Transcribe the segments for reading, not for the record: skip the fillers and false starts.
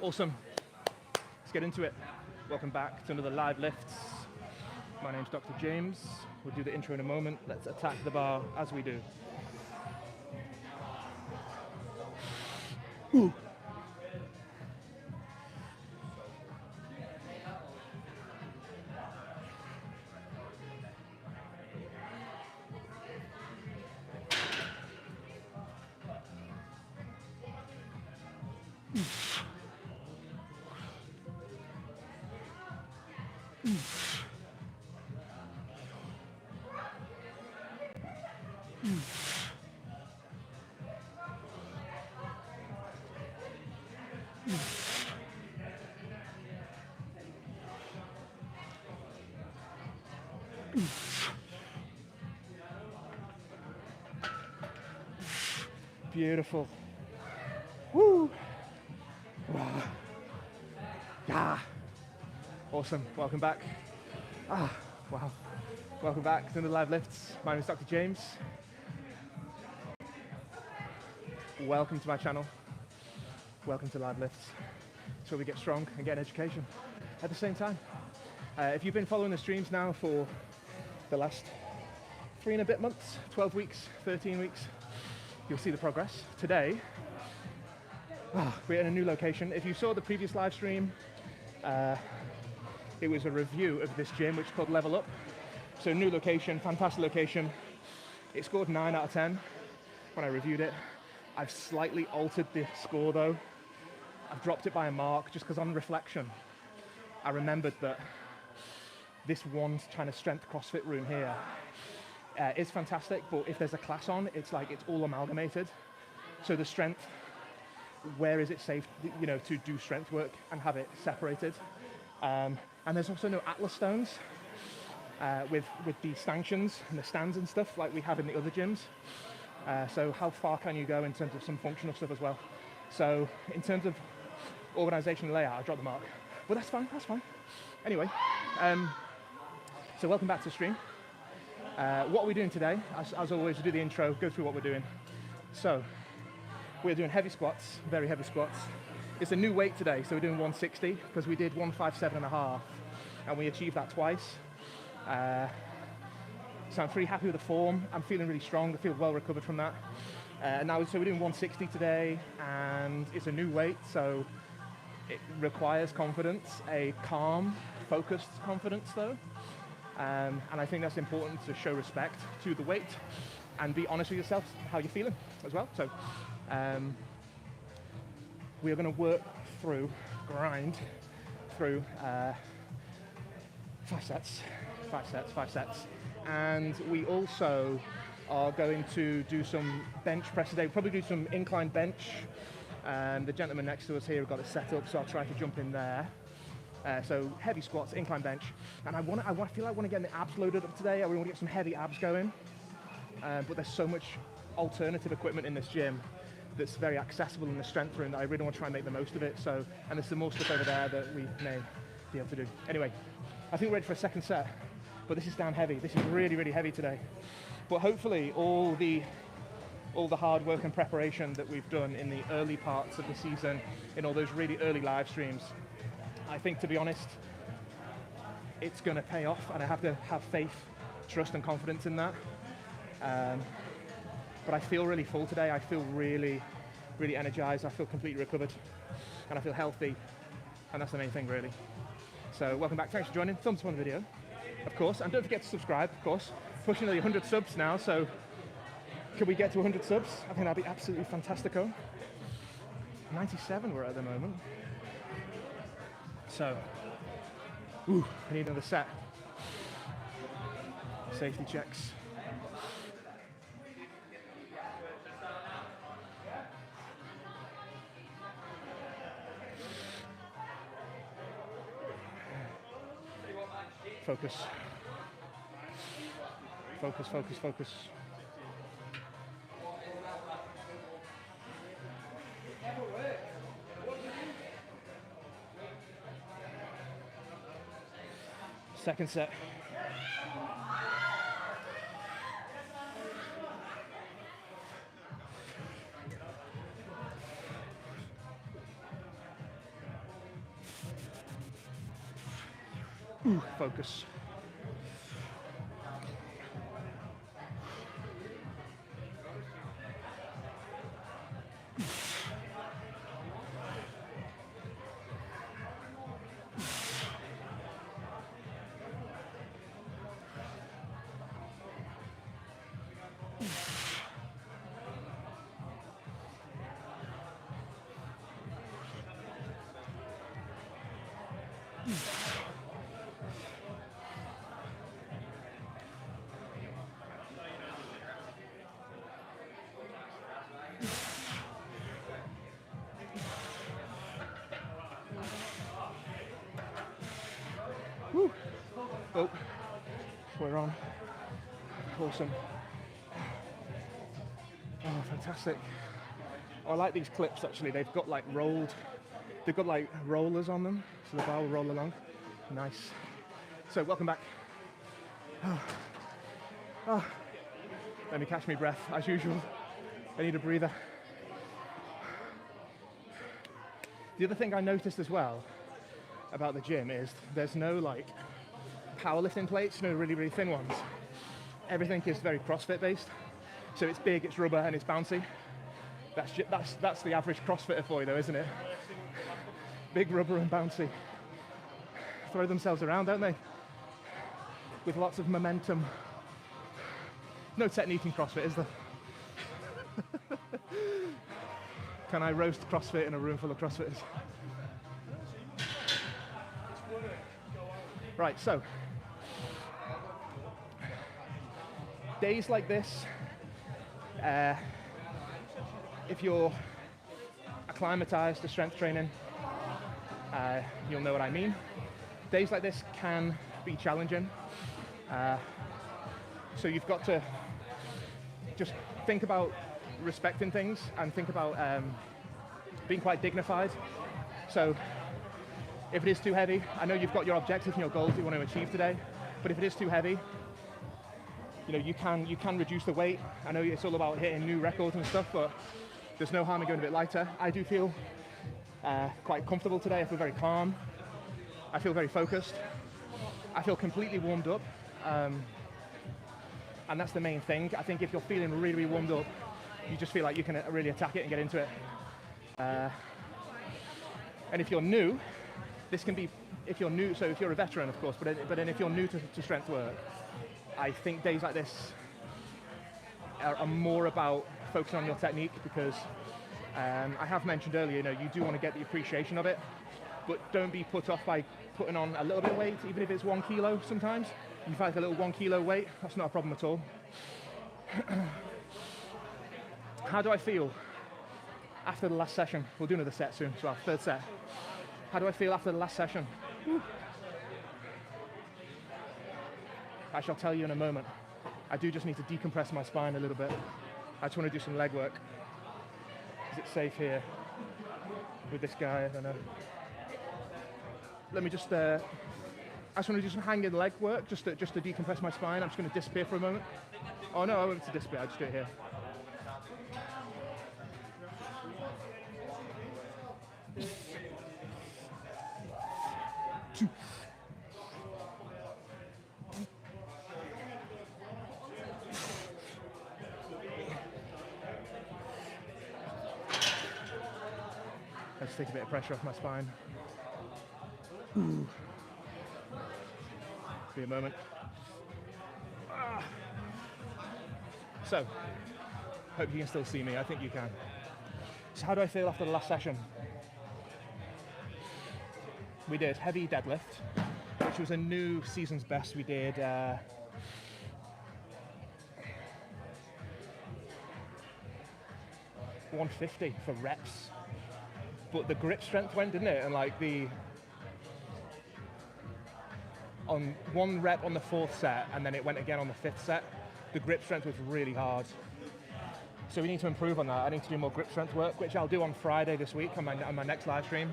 Awesome. Let's get into it. Welcome back to another live lifts. My name's Dr. James. We'll do the intro in a moment. Let's attack the bar as we do. Ooh. Beautiful. Woo! Wow. Yeah. Awesome. Welcome back. Wow. Welcome back to the live lifts. My name is Dr. James. Welcome to my channel. Welcome to live lifts. It's where we get strong and get an education at the same time. If you've been following the streams now for the last 3 and a bit months, 12 weeks, 13 weeks, you'll see the progress. Today, we're in a new location. If you saw the previous live stream, it was a review of this gym, which is called Level Up. So new location, fantastic location. It scored 9 out of 10 when I reviewed it. I've slightly altered the score though. I've dropped it by a mark just because on reflection, I remembered that this one kind of strength CrossFit room here is fantastic, but if there's a class on, it's like it's all amalgamated. So the strength, where is it safe, to do strength work and have it separated? And there's also no Atlas stones with the stanchions and the stands and stuff like we have in the other gyms. So how far can you go in terms of some functional stuff as well? So in terms of organization and layout, I dropped the mark, but that's fine. Anyway, so welcome back to the stream. What are we doing today? As always, we do the intro, go through what we're doing. So we're doing heavy squats, very heavy squats. It's a new weight today, so we're doing 160 because we did 157.5 and we achieved that twice. So I'm pretty happy with the form. I'm feeling really strong. I feel well recovered from that. So we're doing 160 today, and it's a new weight, so it requires confidence, a calm, focused confidence though. And I think that's important to show respect to the weight and be honest with yourself how you're feeling as well. So we are going to grind through 5 sets. And we also are going to do some bench press today. We'll probably do some incline bench. The gentleman next to us here have got it set up, so I'll try to jump in there. So heavy squats, incline bench. And I feel like I want to get the abs loaded up today. I want to get some heavy abs going. But there's so much alternative equipment in this gym that's very accessible in the strength room that I really want to try and make the most of it. So, and there's some more stuff over there that we may be able to do. Anyway, I think we're ready for a second set. But this is damn heavy. This is really, really heavy today. But hopefully all the hard work and preparation that we've done in the early parts of the season, in all those really early live streams, I think, to be honest, it's going to pay off, and I have to have faith, trust and confidence in that. But I feel really full today. I feel really, really energized. I feel completely recovered, and I feel healthy, and that's the main thing, really. So welcome back. Thanks for joining. Thumbs up on the video, of course, and don't forget to subscribe, of course. Pushing the 100 subs now, so can we get to 100 subs? I think that'd be absolutely fantastico. 97 we're at the moment. So, I need another set. Safety checks. Focus. Focus. Second set. Focus. Woo. Oh, we're on. Awesome. Oh, fantastic. Oh, I like these clips actually. They've got like rollers on them, so the bar will roll along. Nice. So welcome back. Let me catch my breath as usual. I need a breather. The other thing I noticed as well about the gym is there's no like powerlifting plates, no really, really thin ones. Everything is very CrossFit based. So it's big, it's rubber, and it's bouncy. That's the average CrossFitter for you though, isn't it? Big rubber and bouncy. Throw themselves around, don't they? With lots of momentum. No technique in CrossFit, is there? Can I roast CrossFit in a room full of CrossFitters? Right, so days like this, if you're acclimatized to strength training, you'll know what I mean. Days like this can be challenging. So you've got to just think about respecting things and think about being quite dignified. So if it is too heavy, I know you've got your objectives and your goals that you want to achieve today, but if it is too heavy, you know, you can reduce the weight. I know it's all about hitting new records and stuff, but there's no harm in going a bit lighter. I do feel quite comfortable today. I feel very calm. I feel very focused. I feel completely warmed up. And that's the main thing. I think if you're feeling really, really warmed up, you just feel like you can really attack it and get into it. And if you're new, this can be, if you're new, so if you're a veteran, of course, but then if you're new to strength work, I think days like this are more about focusing on your technique, because I have mentioned earlier, you know, you do want to get the appreciation of it, but don't be put off by putting on a little bit of weight, even if it's 1 kilo sometimes. You find like a little 1 kilo weight, that's not a problem at all. How do I feel after the last session? We'll do another set soon, so our third set. How do I feel after the last session? I shall tell you in a moment. I do just need to decompress my spine a little bit. I just want to do some leg work. Is it safe here with this guy? I don't know. Let me just, I just want to do some hanging leg work just to decompress my spine. I'm just going to disappear for a moment. Oh no, I won't to disappear, I'll just do it here. Let's take a bit of pressure off my spine. Be a moment. So, hope you can still see me. I think you can. So how do I feel after the last session? We did heavy deadlift, which was a new season's best. We did 150 for reps. But the grip strength went, didn't it? And like on 1 rep on the 4th set, and then it went again on the 5th set, the grip strength was really hard. So we need to improve on that. I need to do more grip strength work, which I'll do on Friday this week on my next live stream,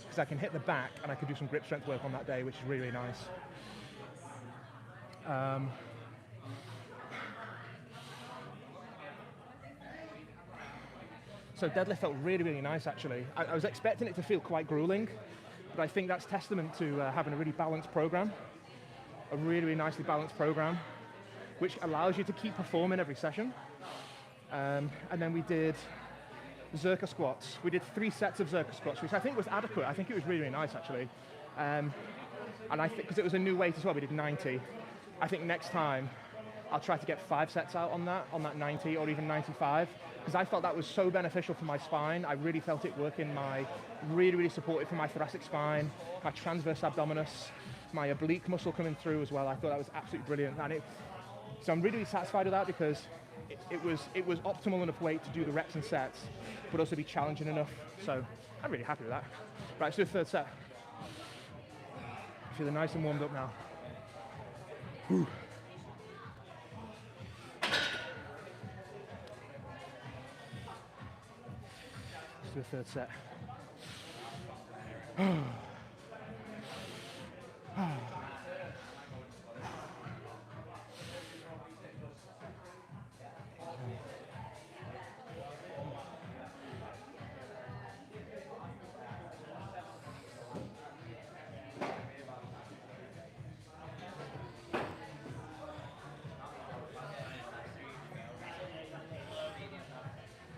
because I can hit the back and I can do some grip strength work on that day, which is really, really nice. So deadlift felt really, really nice actually. I was expecting it to feel quite grueling, but I think that's testament to having a really balanced program. a really, really nicely balanced program, which allows you to keep performing every session. And then we did Zercher squats. We did 3 sets of Zercher squats, which I think was adequate. I think it was really, really nice, actually. And I think, because it was a new weight as well, we did 90. I think next time, I'll try to get 5 sets out on that 90 or even 95, because I felt that was so beneficial for my spine. I really felt it working really, really supportive for my thoracic spine, my transverse abdominis, my oblique muscle coming through as well. I thought that was absolutely brilliant. So I'm really satisfied with that, because it was optimal enough weight to do the reps and sets, but also be challenging enough. So I'm really happy with that. Right, let's do the 3rd set. Feeling nice and warmed up now. Whew. Let's do the 3rd set.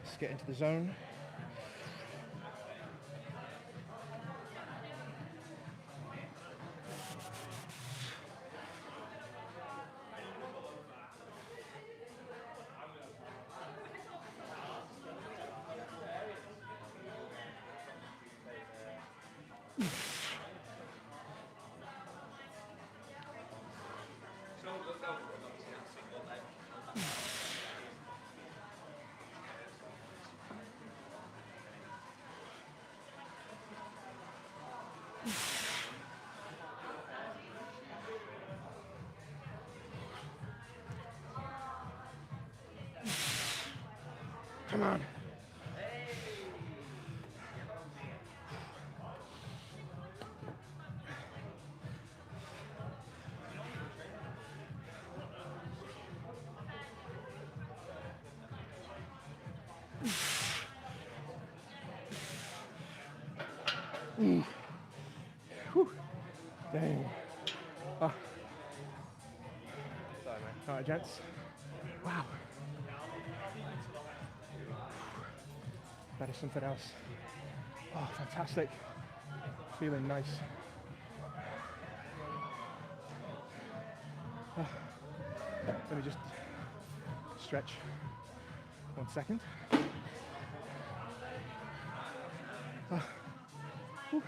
Let's get into the zone. Come on. Whew. Dang. Oh. Sorry, man. All right, gents. Wow. That is something else. Oh, fantastic. Feeling nice. Oh. Let me just stretch 1 second. Oh. Whew.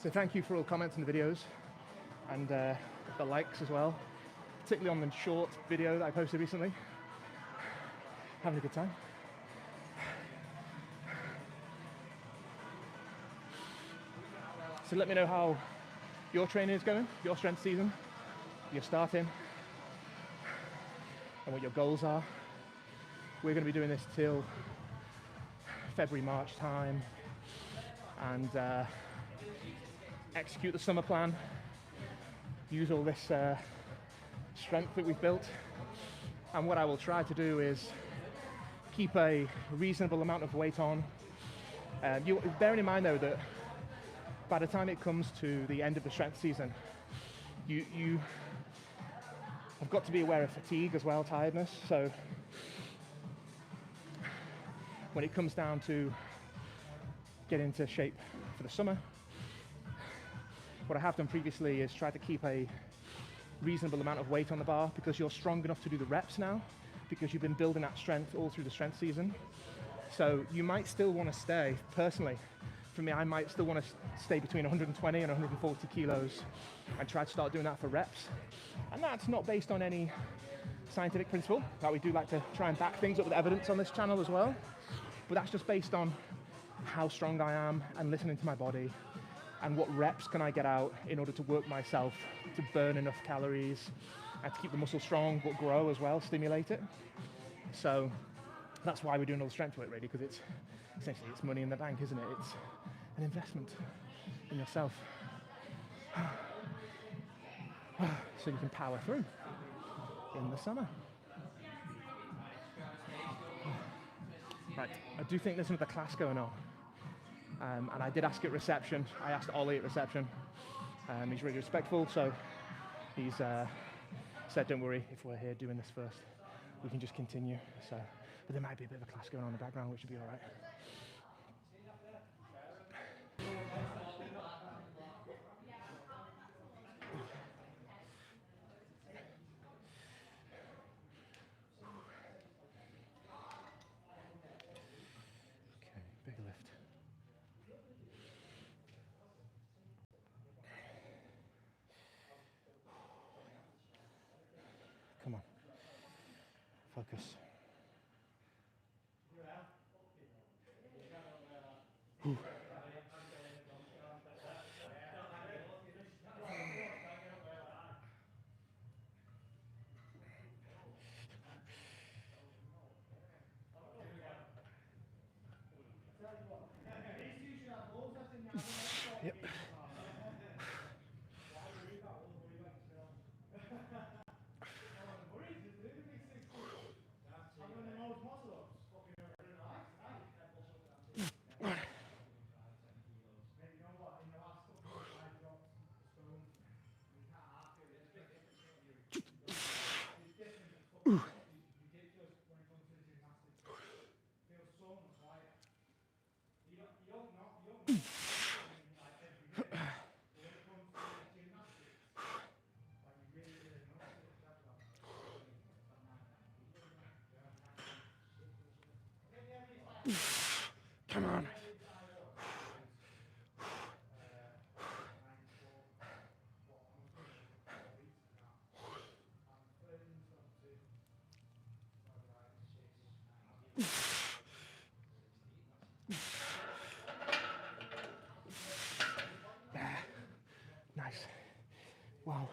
So thank you for all the comments in the videos and the likes as well, particularly on the short video that I posted recently. Having a good time. So let me know how your training is going, your strength season, you're starting, and what your goals are. We're going to be doing this till February, March time, and execute the summer plan, use all this strength that we've built. And what I will try to do is keep a reasonable amount of weight on. Bearing in mind though that by the time it comes to the end of the strength season, you have got to be aware of fatigue as well, tiredness. So when it comes down to get into shape for the summer, what I have done previously is try to keep a reasonable amount of weight on the bar, because you're strong enough to do the reps now, because you've been building that strength all through the strength season. So you might still want to stay, personally, for me, I might still want to stay between 120 and 140 kilos and try to start doing that for reps. And that's not based on any scientific principle, that we do like to try and back things up with evidence on this channel as well. But that's just based on how strong I am and listening to my body, and what reps can I get out in order to work myself to burn enough calories and to keep the muscle strong but grow as well, stimulate it. So That's why we're doing all the strength work, really, because it's essentially it's money in the bank, isn't it? It's an investment in yourself, so you can power through in the summer. Right, I do think there's another class going on, and I did ask at reception. I asked Ollie at reception. He's really respectful, so he's said, "Don't worry, if we're here doing this first, we can just continue." So, but there might be a bit of a class going on in the background, which would be all right. Okay, bigger lift. Come on, focus. Ooh. Yep. Come on. Nice. Wow.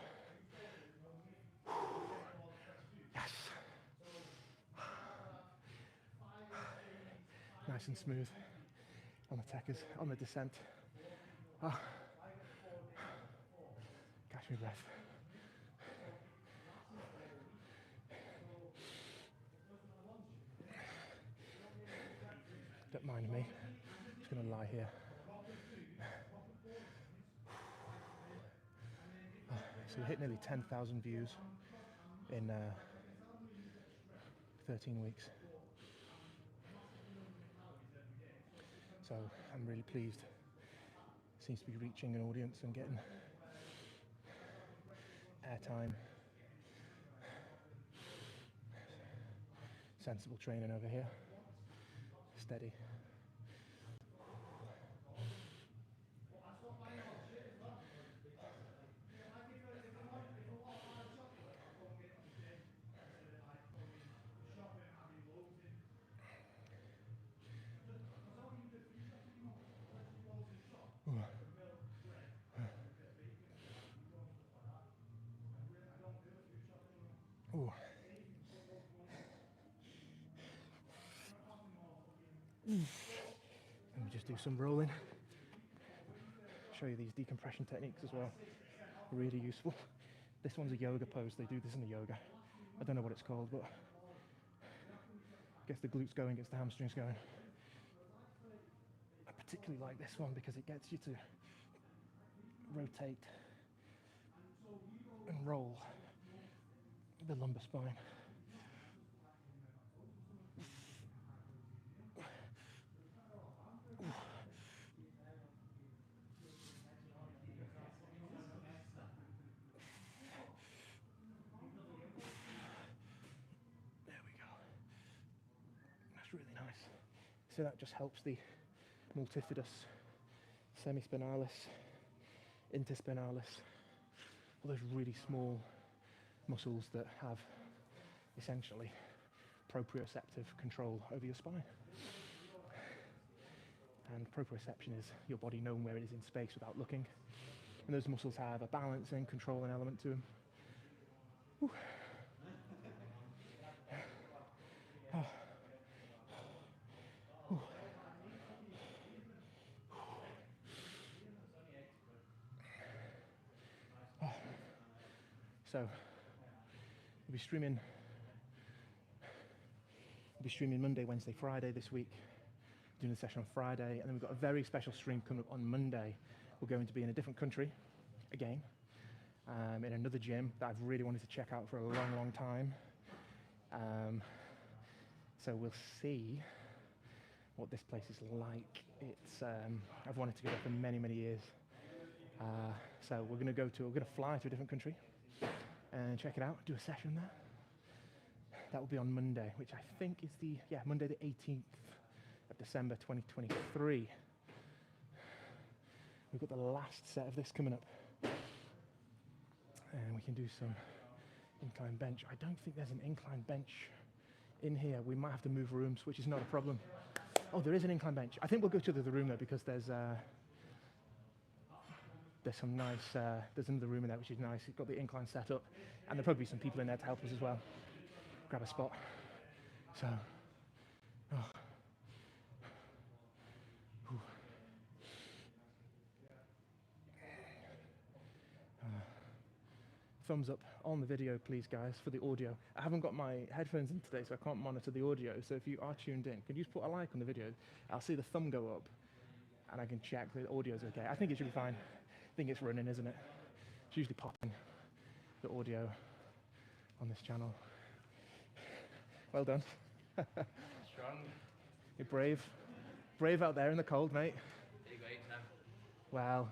Yes. Nice and smooth on the techers, on the descent. Oh. Catch me breath. Don't mind me. I'm just going to lie here. So we hit nearly 10,000 views in 13 weeks. So I'm really pleased. Seems to be reaching an audience and getting airtime. Sensible training over here. Steady. Ooh. Let me just do some rolling. Show you these decompression techniques as well. Really useful. This one's a yoga pose. They do this in the yoga. I don't know what it's called, but gets the glutes going, gets the hamstrings going. I particularly like this one because it gets you to rotate and roll the lumbar spine. There we go. That's really nice. So that just helps the multifidus, semispinalis, interspinalis, all those really small muscles that have essentially proprioceptive control over your spine. And proprioception is your body knowing where it is in space without looking. And those muscles have a balancing, controlling element to them. Oh. So we'll be streaming Monday, Wednesday, Friday this week, doing the session on Friday, and then we've got a very special stream coming up on Monday. We're going to be in a different country again, in another gym that I've really wanted to check out for a long, long time. So we'll see what this place is like. It's I've wanted to go there for many, many years. So we're going to fly to a different country and check it out, do a session there. That will be on Monday, which I think is Monday the 18th of December 2023. We've got the last set of this coming up. And we can do some incline bench. I don't think there's an incline bench in here. We might have to move rooms, which is not a problem. Oh, there is an incline bench. I think we'll go to the room though, because there's some nice, there's another room in there which is nice. It's got the incline set up, and there'll probably be some people in there to help us as well. Grab a spot. So, thumbs up on the video, please, guys, for the audio. I haven't got my headphones in today, so I can't monitor the audio. So if you are tuned in, could you just put a like on the video? I'll see the thumb go up, and I can check the audio's okay. I think it should be fine. I think it's running, isn't it? It's usually popping, the audio on this channel. Well done. Strong. You're brave. Brave out there in the cold, mate. Pretty great, Sam. Wow.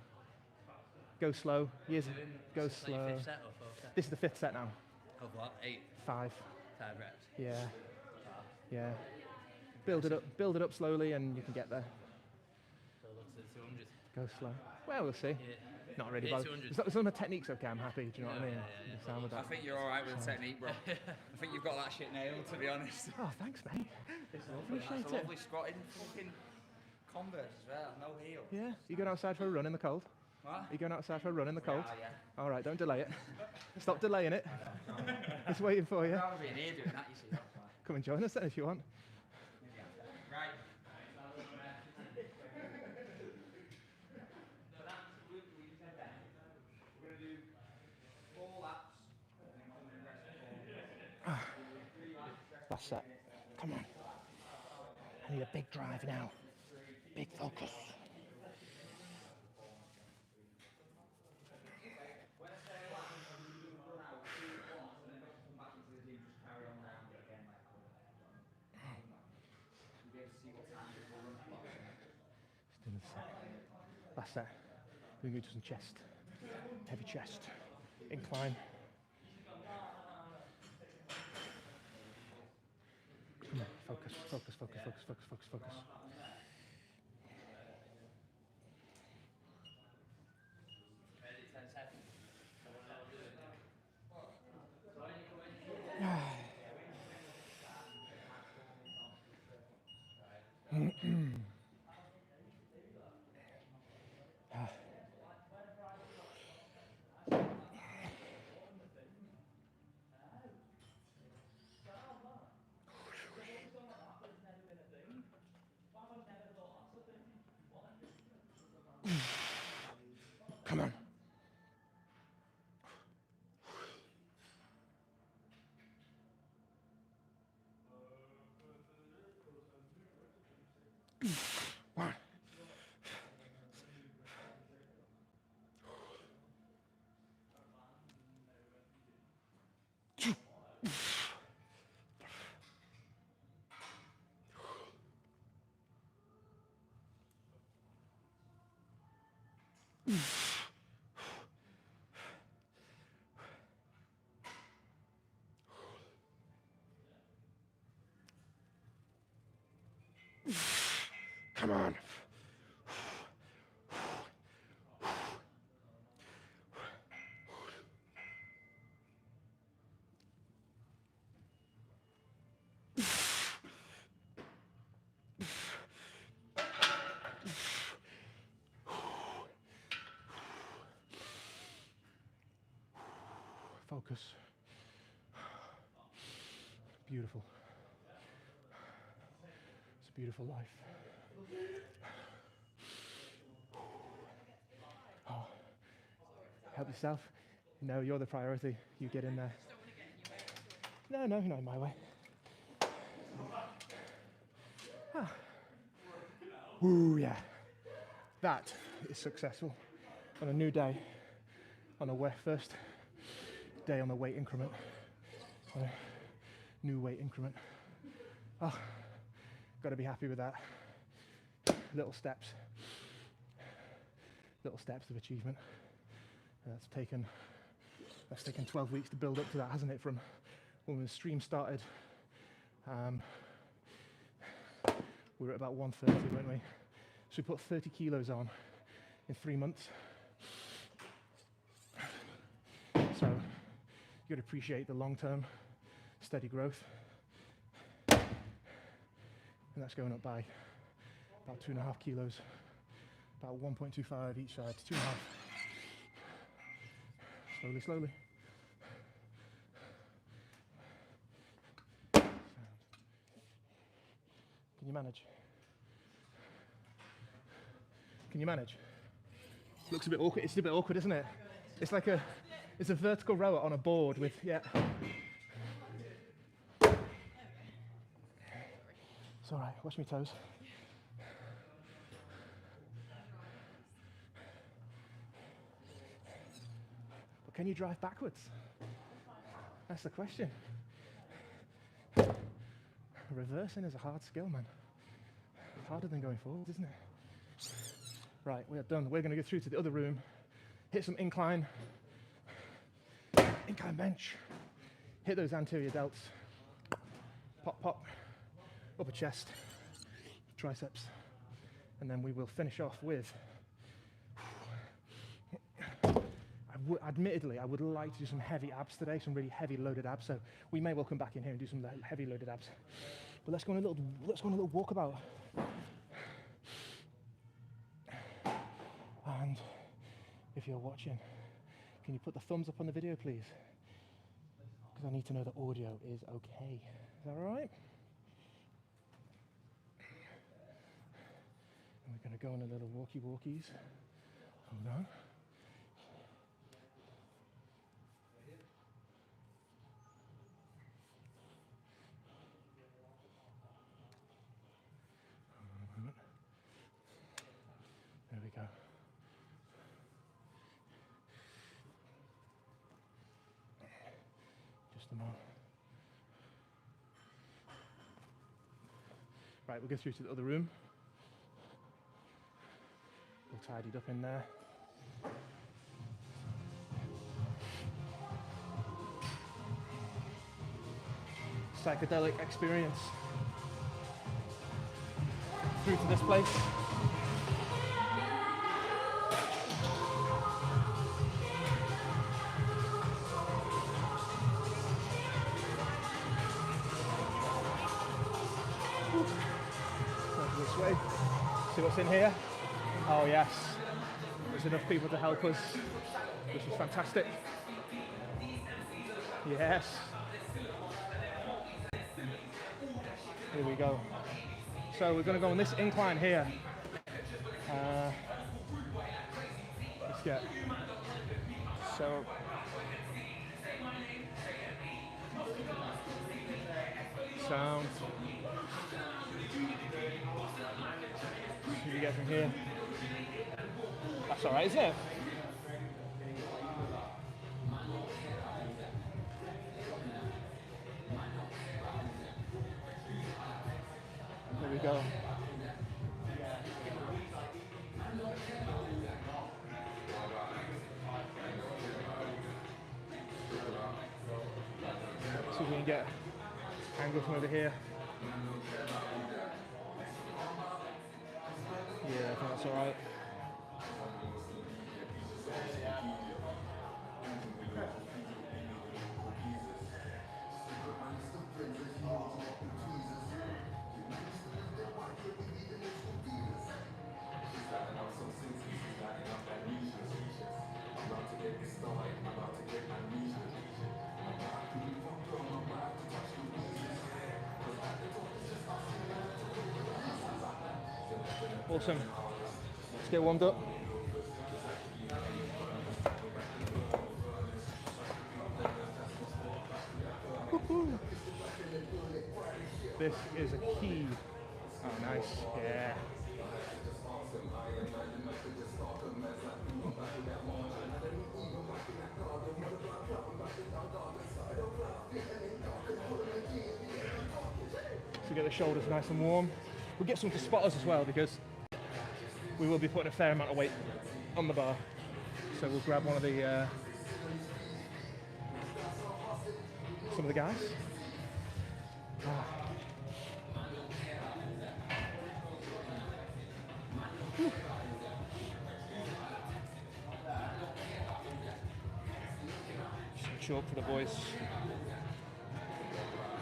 Go slow. Go slow. Like 5th set or 4th set? This is the 5th set now. Of what? 8? 5. 5 reps. Yeah. Wow. Yeah. Build it up slowly, and you can get there. So look to the 200. Go slow. Well, we'll see. Yeah. Not really. Yeah, But 200. as long as my technique's okay, I'm happy. Do you know what I mean? Yeah. The sound with I that. think you're alright with the technique, bro. I think you've got that shit nailed, to be honest. Oh, thanks, mate. That's Appreciate a it. lovely squatting fucking Converse as well, no heel. Yeah. You going outside for a run in the cold? What? You going outside for a run in the cold? Yeah. All right, don't delay it. Stop delaying it. It's waiting for you. I'd rather be in here doing that, you see, that's why. Come and join us then if you want. Right. We're going to do 4 laps and then come and rest for 4. Last set. Come on. I need a big drive now. Big focus. When I say lap, you do run out 2 once and then don't come back into the gym, just carry on round it again like that. You'll be able to see what time people run clock. Just doing the set. Last set. We're going to do some chest. Heavy chest. Incline. Come on. Focus. Ready, 10 seconds. Come on. One. Two. Come on. Focus. Beautiful. It's a beautiful life. Oh. Help yourself. No, you're the priority. You get in there. No, no, not in my way. Ah. Ooh, yeah. That is successful. On a new day, on a first day on the weight increment, on a new weight increment. Oh, got to be happy with that. Little steps of achievement. That's taken 12 weeks to build up to that, hasn't it? From when the stream started, we were at about 130, weren't we? So we put 30 kilos on in 3 months. So you got to appreciate the long-term steady growth. And that's going up by about 2.5 kilos, about 1.25 each side, 2.5. Slowly, slowly. Can you manage? Can you manage? Looks a bit awkward. It's a bit awkward, isn't it? It's like it's a vertical rower on a board with, yeah. It's all right. Watch me toes. But can you drive backwards? That's the question. Reversing is a hard skill, man. Harder than going forward, isn't it? Right, we are done. We're going to go through to the other room, hit some incline bench, hit those anterior delts, pop, pop, upper chest, triceps, and then we will finish off with, admittedly, I would like to do some heavy abs today, some really heavy loaded abs, so we may well come back in here and do some heavy loaded abs. But let's go on a little walkabout. And if you're watching, can you put the thumbs up on the video, please? Because I need to know the audio is okay. Is that all right? And we're going to go on a little walkies. Hold on. There we go. Just a moment. Right, we'll go through to the other room. All tidied up in there. Psychedelic experience through to this place. This way. See what's in here? Oh yes, there's enough people to help us, which is fantastic. Yes. Here we go. So we're going to go on this incline here. Let's get sound. What do you get from here? That's all right, isn't it? There we go. See if we can get angle from over here. Yeah, I think that's all right. Awesome. Let's get warmed up. This is a key. Oh, nice. Yeah. So get the shoulders nice and warm. We'll get some to spot us as well, because we will be putting a fair amount of weight on the bar. So we'll grab one of the some of the guys. Some chalk for the boys.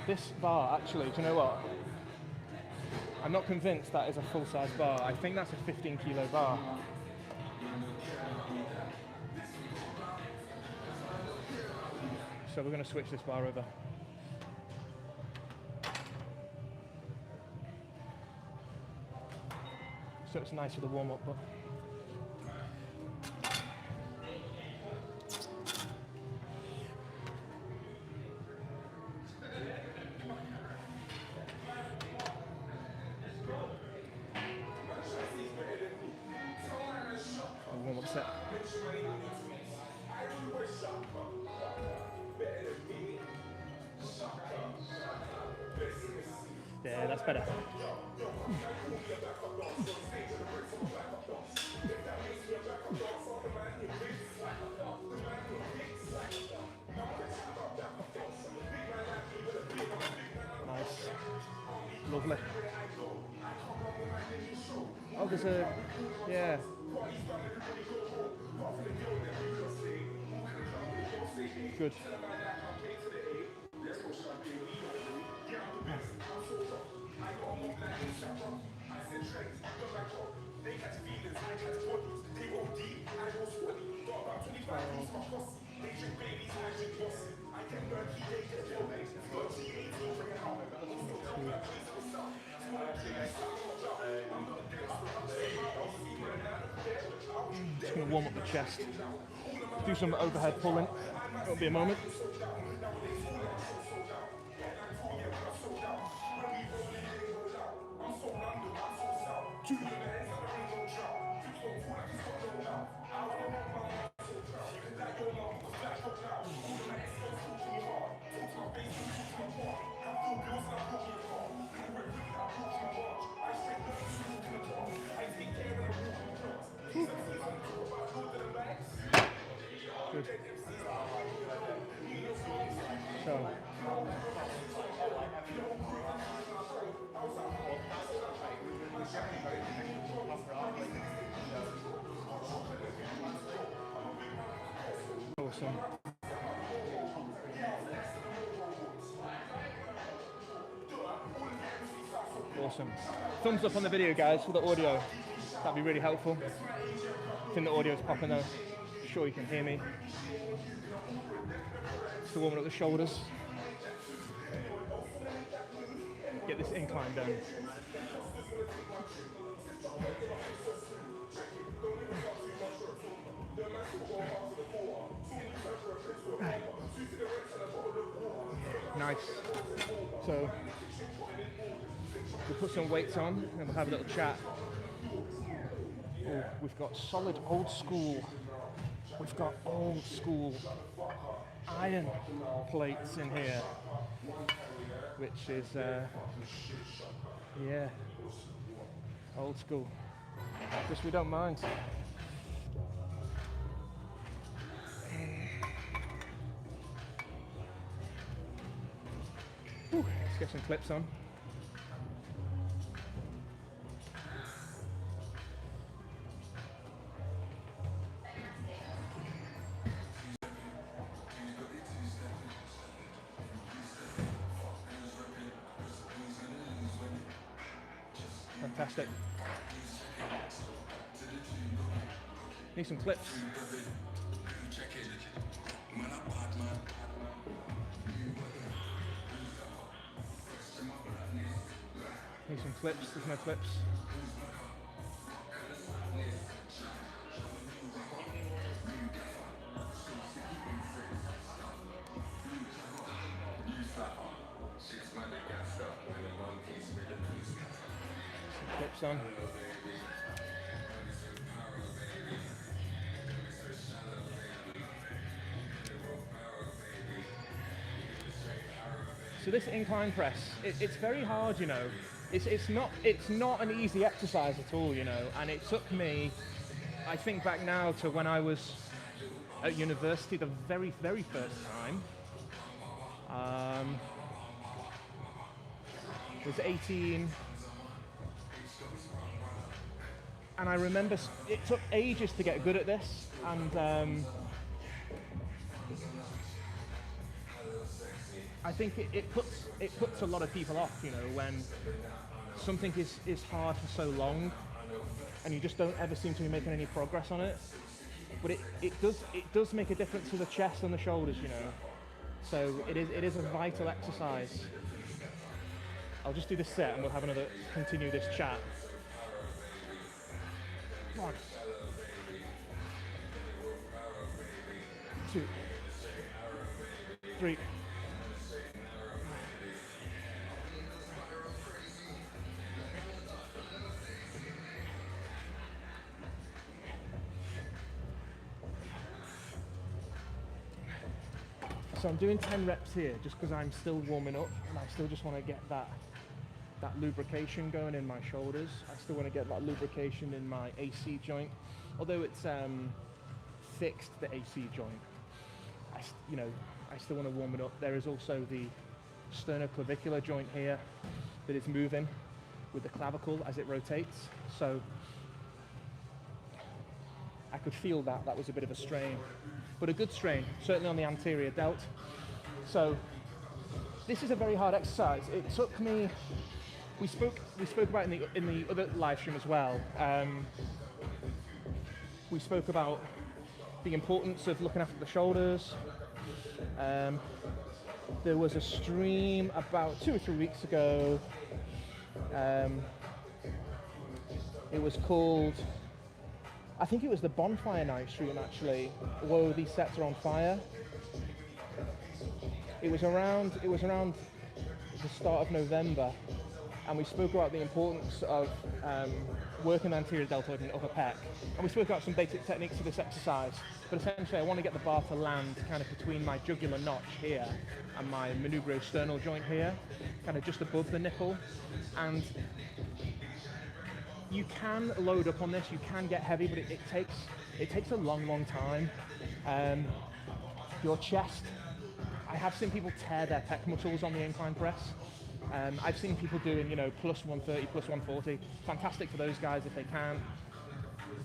This bar, actually, do you know what? I'm not convinced that is a full-size bar. I think that's a 15-kilo bar. So we're going to switch this bar over. So it's nice for the warm-up, but a warm-up set. Yeah, that's better. Nice. Lovely. Oh, there's a... yeah. Good. Just going to warm up the chest. Do some overhead pulling. It'll be a moment. Good. So. Awesome. Awesome. Thumbs up on the video, guys, for the audio. That'd be really helpful. I think the audio's popping though. Sure you can hear me. Just warming up the shoulders. Get this incline down. Nice. So we'll put some weights on and we'll have a little chat. Oh, we've got solid old school. We've got old school iron plates in here, which is yeah, old school. Just we don't mind. Whew, let's get some clips on. Fantastic. Need some clips. Need some clips. There's no clips. reps on. So this incline press, it's very hard, you know. It's not an easy exercise at all, you know. And it took me, I think back now to when I was at university the very first time. I was 18, and I remember it took ages to get good at this, and I think it puts a lot of people off, you know, when something is hard for so long and you just don't ever seem to be making any progress on it. But it does make a difference to the chest and the shoulders, you know. So it is a vital exercise. I'll just do this set and we'll have continue this chat. 1, 2, 3. So I'm doing 10 reps here just because I'm still warming up and I still just want to get that lubrication going in my shoulders. I still want to get that lubrication in my AC joint. Although it's fixed, the AC joint, I still want to warm it up. There is also the sternoclavicular joint here that is moving with the clavicle as it rotates. So I could feel that was a bit of a strain, but a good strain, certainly on the anterior delt. So this is a very hard exercise. It took me, we spoke about in the other live stream as well. We spoke about the importance of looking after the shoulders. There was a stream about 2 or 3 weeks ago. It was called, I think it was the bonfire night stream actually. Whoa, these sets are on fire. It was around the start of November, and we spoke about the importance of working the anterior deltoid and upper pec. And we spoke about some basic techniques for this exercise, but essentially I want to get the bar to land kind of between my jugular notch here and my manubriosternal joint here, kind of just above the nipple. And you can load up on this, you can get heavy, but it takes a long time. Your chest, I have seen people tear their pec muscles on the incline press. I've seen people doing, you know, plus 130, plus 140. Fantastic for those guys if they can.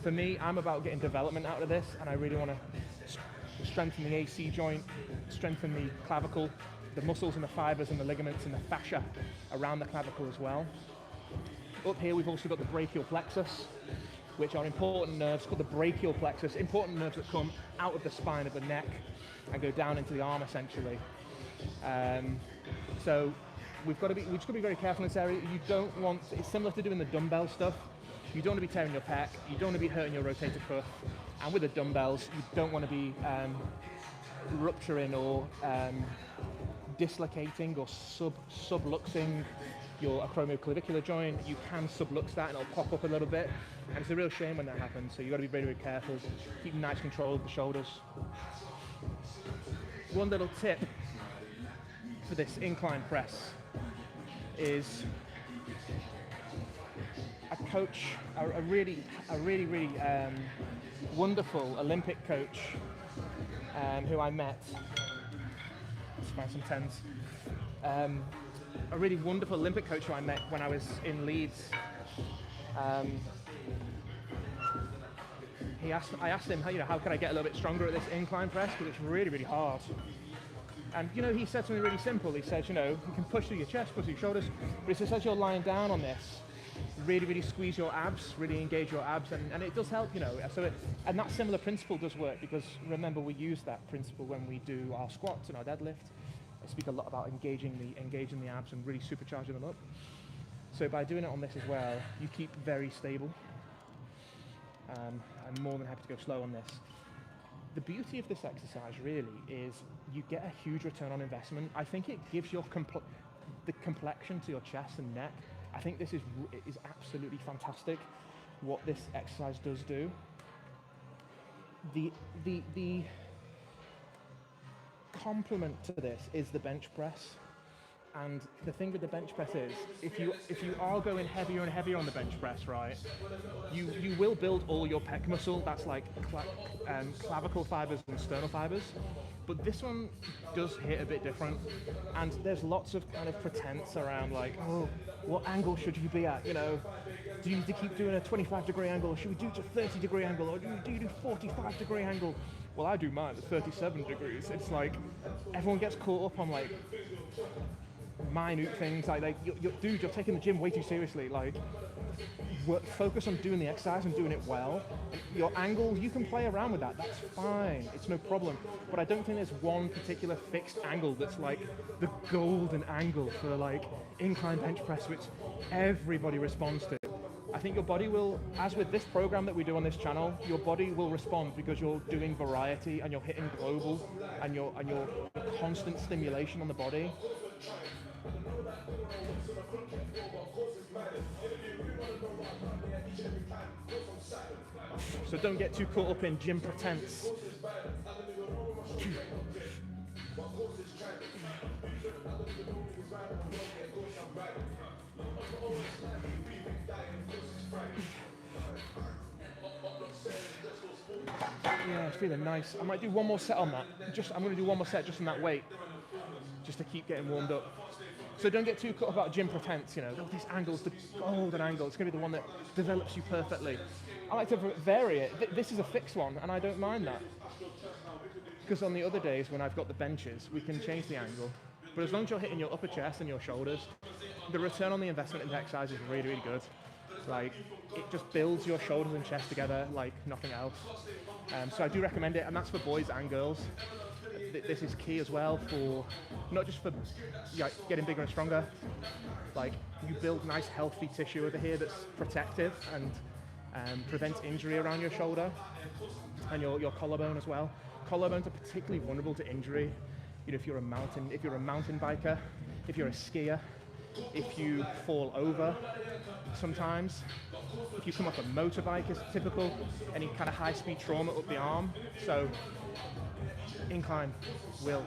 For me, I'm about getting development out of this, and I really want to strengthen the AC joint, strengthen the clavicle, the muscles and the fibers and the ligaments and the fascia around the clavicle as well. Up here we've also got the brachial plexus, which are important nerves called the brachial plexus, important nerves that come out of the spine of the neck and go down into the arm essentially. So we've just got to be very careful in this area. You don't want, it's similar to doing the dumbbell stuff. You don't want to be tearing your pec, you don't want to be hurting your rotator cuff, and with the dumbbells you don't want to be rupturing or dislocating or subluxing your acromioclavicular joint. You can sublux that and it'll pop up a little bit, and it's a real shame when that happens, so you've got to be very careful. Keep nice control of the shoulders. One little tip for this incline press is a really wonderful Olympic coach who I met. Let's find some tens. A really wonderful Olympic coach who I met when I was in Leeds. I asked him, how can I get a little bit stronger at this incline press, because it's really hard. And he said something really simple. He said, you can push through your chest, push through your shoulders, but he says as you're lying down on this, really squeeze your abs, really engage your abs, and it does help, and that similar principle does work, because remember, we use that principle when we do our squats and our deadlift. I speak a lot about engaging the abs and really supercharging them up. So by doing it on this as well, you keep very stable. I'm more than happy to go slow on this. The beauty of this exercise really is you get a huge return on investment. I think it gives your the complexion to your chest and neck. I think this is absolutely fantastic what this exercise does do. The complement to this is the bench press. And the thing with the bench press is, if you are going heavier and heavier on the bench press, right, you will build all your pec muscle. That's like clavicle fibers and sternal fibers. But this one does hit a bit different. And there's lots of kind of pretense around like, oh, what angle should you be at? You know, do you need to keep doing a 25-degree angle? Or should we do a 30-degree angle? Or do you do 45-degree angle? Well, I do mine at 37 degrees. It's like everyone gets caught up on like minute things like dude, you're taking the gym way too seriously. Like, focus on doing the exercise and doing it well. And your angles, you can play around with that. That's fine. It's no problem. But I don't think there's one particular fixed angle that's like the golden angle for like incline bench press, which everybody responds to. I think your body will, as with this program that we do on this channel, your body will respond because you're doing variety and you're hitting global and you're constant stimulation on the body. So don't get too caught up in gym pretense. Yeah, it's feeling nice. I might do one more set on that. I'm going to do one more set just on that weight, just to keep getting warmed up. So don't get too caught up about gym pretense, you know, these angles, the golden angle, it's going to be the one that develops you perfectly. I like to vary it. This is a fixed one, and I don't mind that. Because on the other days when I've got the benches, we can change the angle. But as long as you're hitting your upper chest and your shoulders, the return on the investment in the exercise is really, really good. Like, it just builds your shoulders and chest together like nothing else. So I do recommend it, and that's for boys and girls. This is key as well for, not just for getting bigger and stronger, like you build nice healthy tissue over here that's protective and prevents injury around your shoulder and your collarbone as well. Collarbones are particularly vulnerable to injury. You know, if you're a mountain biker, if you're a skier, if you fall over sometimes, if you come off a motorbike is typical, any kind of high-speed trauma up the arm. So incline will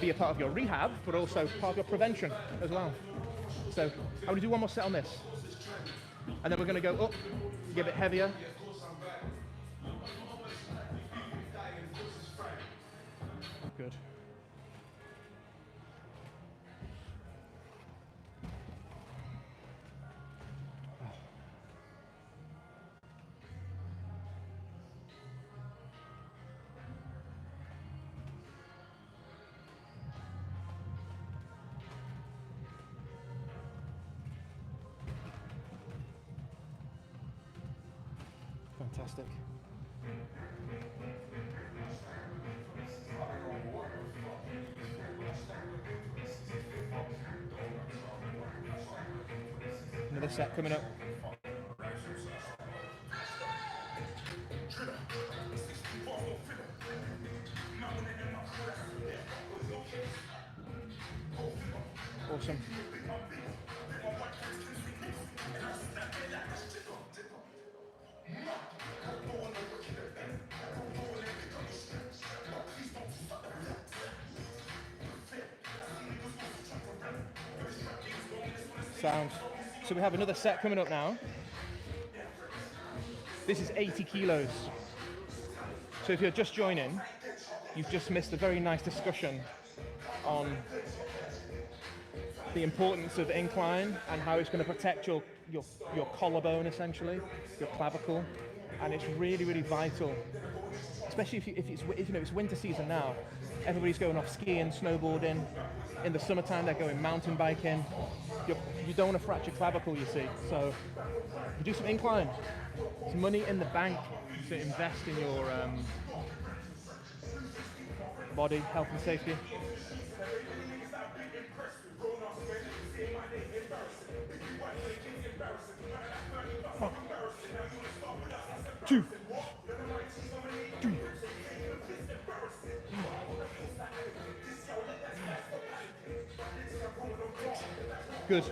be a part of your rehab, but also part of your prevention as well. So I'm going to do one more set on this, and then we're going to go up, get a bit heavier. Good. Fantastic. Another set coming up. Awesome. Sound. So we have another set coming up now. This is 80 kilos. So if you're just joining, you've just missed a very nice discussion on the importance of incline and how it's going to protect your collarbone, essentially, your clavicle, and it's really, really vital. Especially if it's winter season now. Everybody's going off skiing, snowboarding. In the summertime, they're going mountain biking. You don't want to fracture clavicle, you see. So you do some incline. It's money in the bank to invest in your body, health and safety. 1, 2, 3. Good.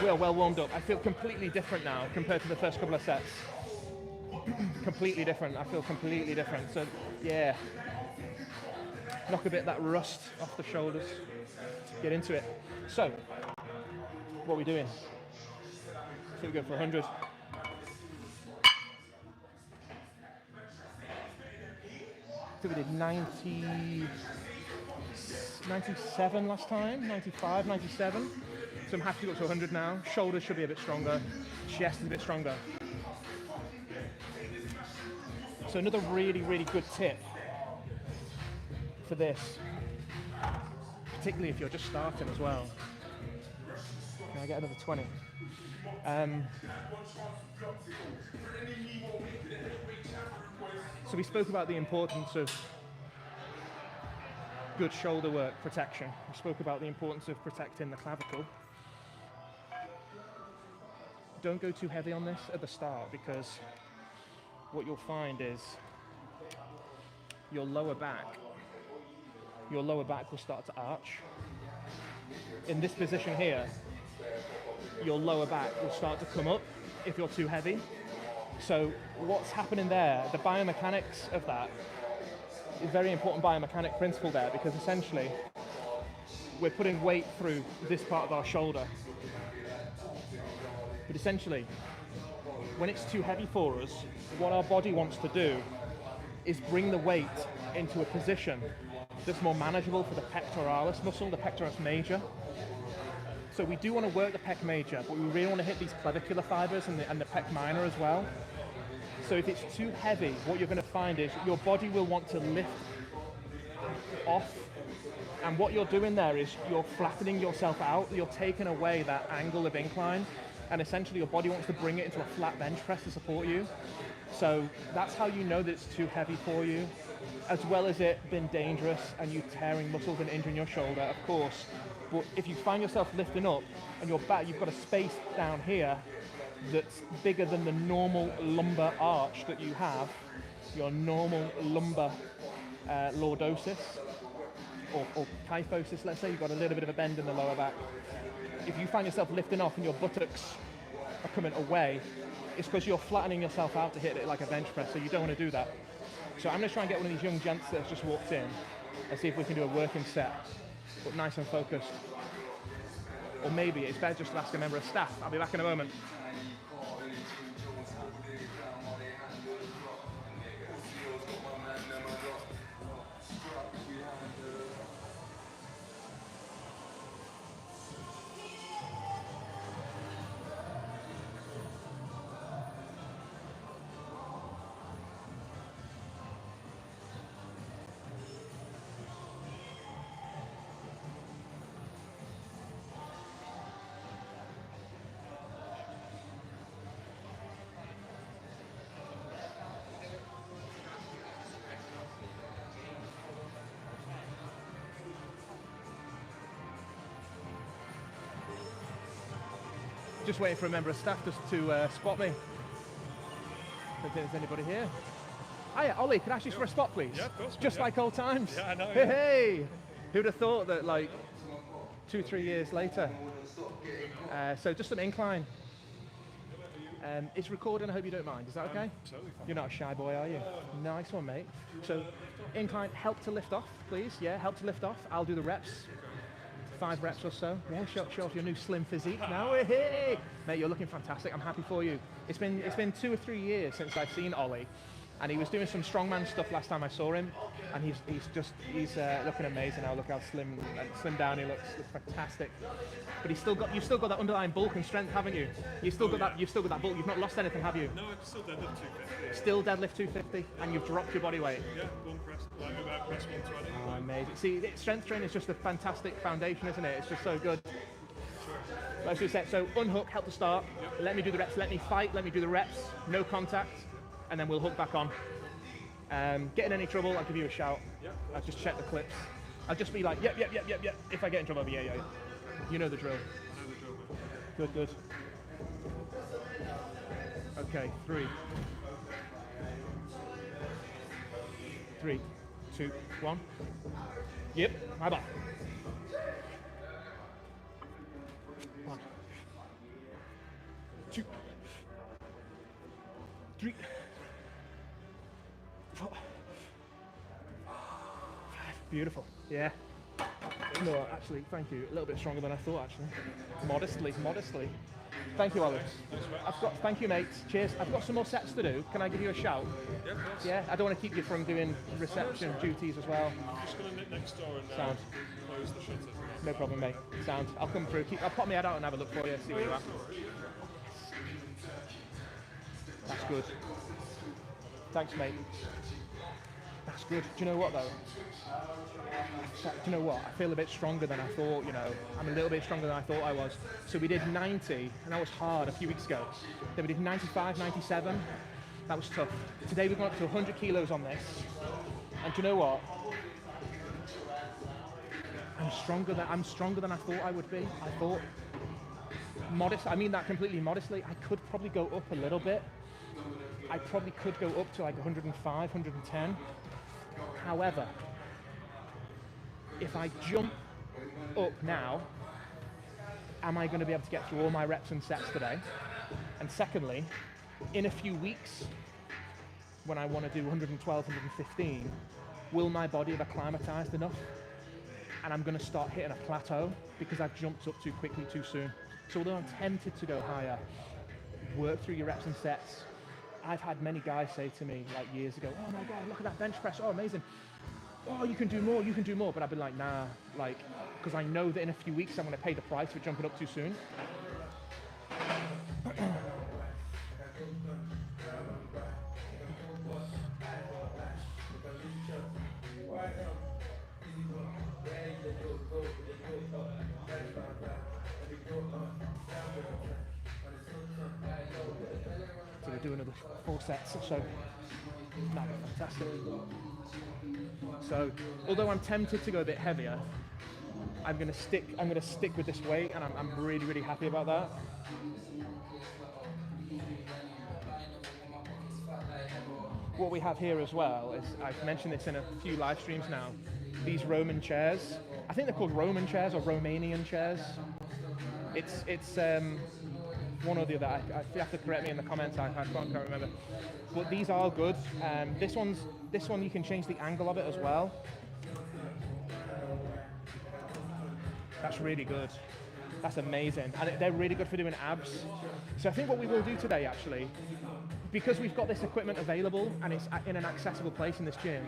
We are well warmed up. I feel completely different now compared to the first couple of sets. Completely different. I feel completely different. So yeah, knock a bit of that rust off the shoulders. Get into it. So, what are we doing? So we go for 100. So we did 97 last time, 95, 97. So I'm happy to go up to 100 now. Shoulders should be a bit stronger. Chest is a bit stronger. So another really, really good tip for this, particularly if you're just starting as well. Can I get another 20? So we spoke about the importance of good shoulder work protection. We spoke about the importance of protecting the clavicle. Don't go too heavy on this at the start, because what you'll find is your lower back will start to arch. In this position here, your lower back will start to come up if you're too heavy. So what's happening there, the biomechanics of that, is very important biomechanic principle there, because essentially we're putting weight through this part of our shoulder. But essentially, when it's too heavy for us, what our body wants to do is bring the weight into a position that's more manageable for the pectoralis muscle, the pectoralis major. So we do want to work the pec major, but we really want to hit these clavicular fibers and the pec minor as well. So if it's too heavy, what you're going to find is your body will want to lift off. And what you're doing there is you're flattening yourself out. You're taking away that angle of incline. And essentially your body wants to bring it into a flat bench press to support you. So that's how you know that it's too heavy for you, as well as it being dangerous and you tearing muscles and injuring your shoulder, of course. But if you find yourself lifting up and your back, you've got a space down here that's bigger than the normal lumbar arch that you have, your normal lumbar lordosis or kyphosis, let's say, you've got a little bit of a bend in the lower back. If you find yourself lifting off and your buttocks are coming away, it's because you're flattening yourself out to hit it like a bench press, so you don't want to do that. So I'm going to try and get one of these young gents that's just walked in and see if we can do a working set, but nice and focused. Or maybe it's better just to ask a member of staff. I'll be back in a moment. Just waiting for a member of staff just to spot me. Don't think there's anybody here. Hiya, Ollie, can I ask you for a spot, please? Yeah, of course. Just like old times. Yeah, I know. Hey, hey! Who'd have thought that, like, 2-3 years later? So just an incline. It's recording, I hope you don't mind. Is that okay? Absolutely fine. You're not a shy boy, are you? Nice one, mate. So incline, help to lift off, please. Yeah, help to lift off. I'll do the reps. 5 reps or so. Yeah, show off your new slim physique. Now we're here. Mate, you're looking fantastic. I'm happy for you. It's been 2 or 3 years since I've seen Ollie, and he was doing some strongman stuff last time I saw him, and he's looking amazing now. Look how slim down he looks. Looks fantastic. But you've still got that underlying bulk and strength, haven't you? You've still got that bulk. You've not lost anything, have you? No, it's still deadlift 250. Still deadlift 250, and you've dropped your body weight. Yeah, one press, like about press 120. Oh, amazing. See, strength training is just a fantastic foundation, isn't it? It's just so good. Let's do a set. So unhook, help to start. Yep. Let me do the reps. Let me fight. Let me do the reps. No contact, and then we'll hook back on. Get in any trouble, I'll give you a shout. Yep. I'll just check the clips. I'll just be like, yep. If I get in trouble, I'll be yeah. You know the drill. I know the drill, man. Good. Okay, 3, 2, 1. Yep, my back. 1, 3, 4, 5. Beautiful. Yeah. No, actually, thank you. A little bit stronger than I thought, actually. Modestly. Thank you, Alex. Thank you, mates. Cheers. I've got some more sets to do. Can I give you a shout? Yeah, of course. Yeah, I don't want to keep you from doing reception duties as well. I'm just going to nip next door and Sound. close the shutters. No problem, mate. Sound. I'll come through. I'll pop my head out and have a look for you, see where you're at. That's good. Thanks, mate. That's good. Do you know what, though? Do you know what? I feel a bit stronger than I thought, you know. I'm a little bit stronger than I thought I was. So we did 90, and that was hard a few weeks ago. Then we did 95, 97. That was tough. Today we've gone up to 100 kilos on this. And do you know what? I'm stronger than I thought I would be. I thought I mean that completely modestly. I could probably go up a little bit. I probably could go up to like 105, 110. However, if I jump up now, am I going to be able to get through all my reps and sets today? And secondly, in a few weeks, when I want to do 112, 115, will my body have acclimatized enough? And I'm going to start hitting a plateau because I've jumped up too quickly, too soon. So although I'm tempted to go higher, work through your reps and sets. I've had many guys say to me like years ago, oh my God, look at that bench press, oh amazing. Oh, you can do more, but I've been like, nah, like, because I know that in a few weeks I'm going to pay the price for jumping up too soon. So we do another 4 sets, so that'd be fantastic. So, although I'm tempted to go a bit heavier, I'm going to stick with this weight, and I'm really, really happy about that. What we have here as well is, I've mentioned this in a few live streams now, these Roman chairs. I think they're called Roman chairs or Romanian chairs. It's one or the other. You have to correct me in the comments. I can't remember. But these are good. This one you can change the angle of it as well. That's really good. That's amazing. And they're really good for doing abs. So I think what we will do today, actually, because we've got this equipment available and it's in an accessible place in this gym,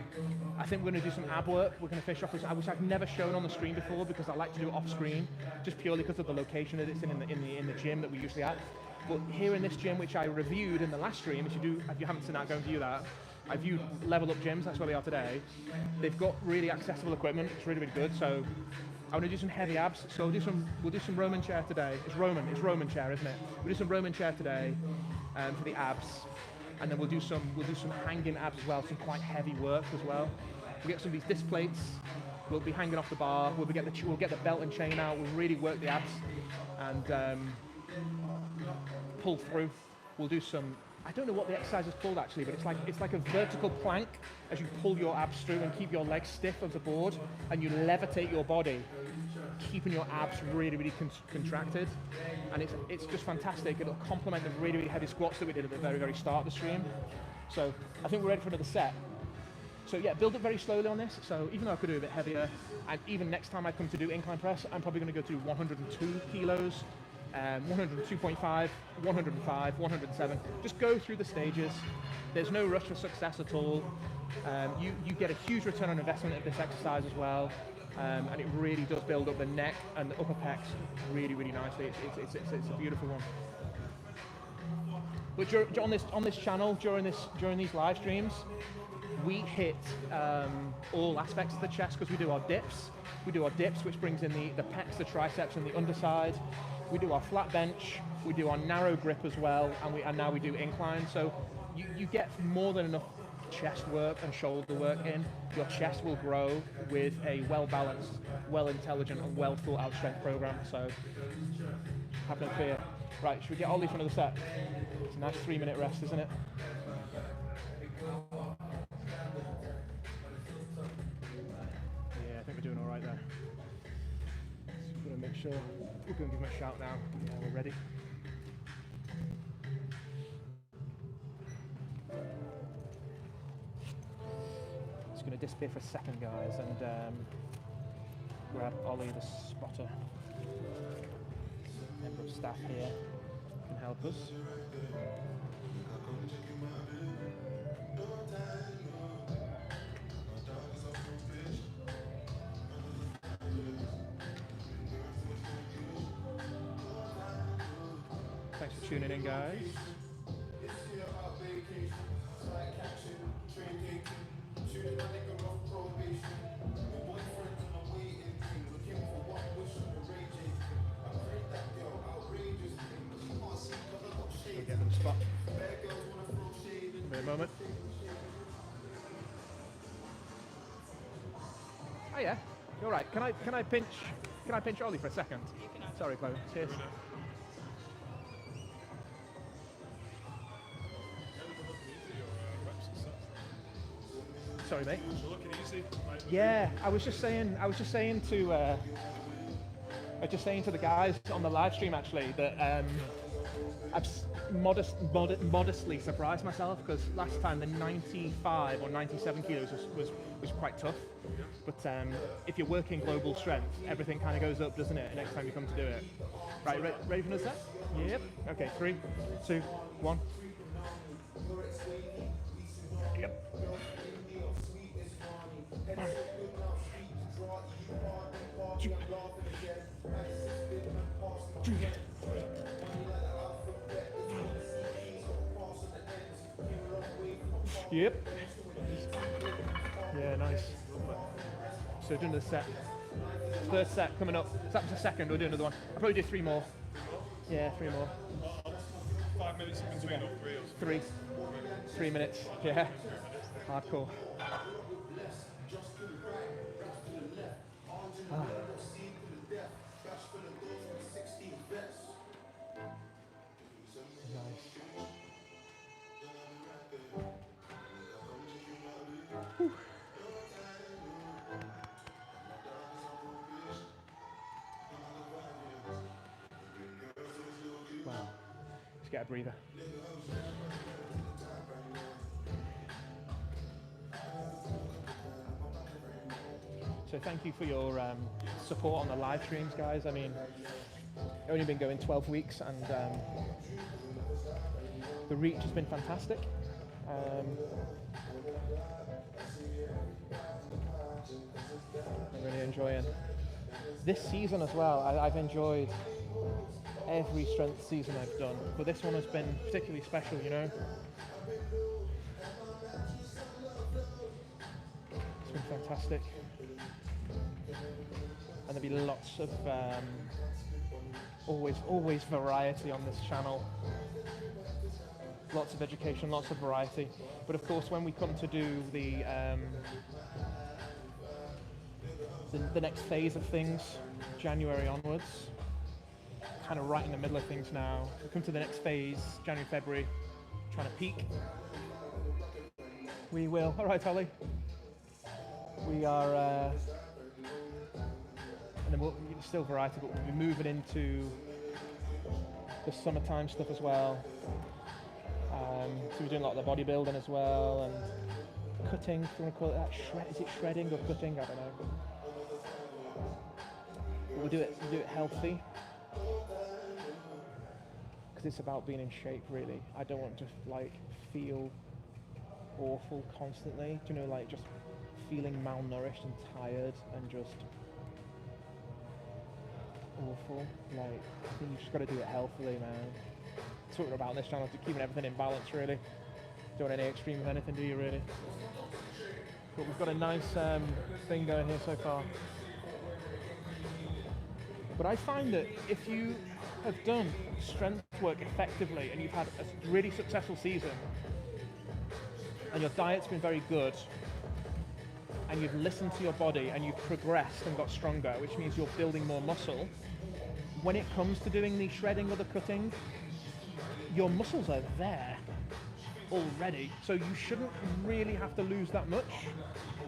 I think we're going to do some ab work. We're going to finish off this, which I've never shown on the screen before because I like to do it off screen, just purely because of the location that it's in the gym that we usually at. But here in this gym, which I reviewed in the last stream, if you haven't seen that, go and view that. I viewed Level Up Gyms. That's where we are today. They've got really accessible equipment. It's really, really good. So I want to do some heavy abs. So we'll do some Roman chair today. It's Roman chair, isn't it? We'll do some Roman chair today for the abs. And then we'll do some hanging abs as well, some quite heavy work as well. We'll get some of these disc plates. We'll be hanging off the bar. We'll get the belt and chain out. We'll really work the abs and pull through. We'll do some. I don't know what the exercise is called actually, but it's like a vertical plank as you pull your abs through and keep your legs stiff of the board, and you levitate your body, keeping your abs really, really contracted, and it's just fantastic. It'll complement the really, really heavy squats that we did at the very, very start of the stream. So I think we're ready for another set. So yeah, build up very slowly on this. So even though I could do a bit heavier, and even next time I come to do incline press, I'm probably going to go to 102 kilos, 102.5, 105, 107. Just go through the stages. There's no rush for success at all. You get a huge return on investment of this exercise as well. And it really does build up the neck and the upper pecs really, really nicely. It's a beautiful one. But on this channel, during these live streams, we hit all aspects of the chest because we do our dips. We do our dips, which brings in the pecs, the triceps, and the underside. We do our flat bench. We do our narrow grip as well, and now we do incline. So you get more than enough chest work and shoulder work in. Your chest will grow with a well-balanced, well-intelligent, and well-thought-out strength program. So have no fear. Right, should we get Ollie for another set? It's a nice 3-minute rest, isn't it? Yeah, I think we're doing all right there. Just gonna make sure. We're gonna give him a shout now. Yeah, we're ready. here for a second, guys, and grab Ollie, the spotter. Member of staff here can help us. Thanks for tuning in, guys. We'll get them spot. Give me a moment. Oh yeah, you're right. Can I pinch Ollie for a second? Sorry, Chloe. Cheers. Sorry, mate. You're looking easy. Right. Yeah, I was just saying to the guys on the live stream actually that I've modestly surprised myself, because last time the 95 or 97 kilos was quite tough. But if you're working global strength, everything kind of goes up, doesn't it? Next time you come to do it. Right, ready for another set? Yep. Okay, 3, 2, 1. Yep. Yep. Yeah, nice. So doing the set. Third set coming up. So that was the second. We'll do another one. I'll probably do 3 more. Yeah, 3 more. 5 minutes in between or 3 or 3. 3 minutes. Yeah. Hardcore. Ah. Wow. Just get a breather. So thank you for your support on the live streams, guys. I mean, I've only been going 12 weeks, and the reach has been fantastic. I'm really enjoying this season as well. I've enjoyed every strength season I've done, but this one has been particularly special, you know. It's been fantastic. And there'll be lots of always variety on this channel. Lots of education, lots of variety. But of course, when we come to do the next phase of things, January onwards, kind of right in the middle of things now. We come to the next phase, January, February, trying to peak. We will. All right, Ollie. We are. And then still variety, but we'll be moving into the summertime stuff as well. So we're doing a lot of the bodybuilding as well, and cutting, if you want to call it that. Is it shredding or cutting? I don't know. But we'll do it healthy, because it's about being in shape, really. I don't want to feel awful constantly. Do you know, just feeling malnourished and tired and just awful. I think you just got to do it healthily, man. That's what we're about on this channel, to keeping everything in balance, really. Don't want any extreme of anything, do you, really? But we've got a nice thing going here so far. But I find that if you have done strength work effectively and you've had a really successful season and your diet's been very good and you've listened to your body and you've progressed and got stronger, which means you're building more muscle, when it comes to doing the shredding or the cutting, your muscles are there already, so you shouldn't really have to lose that much.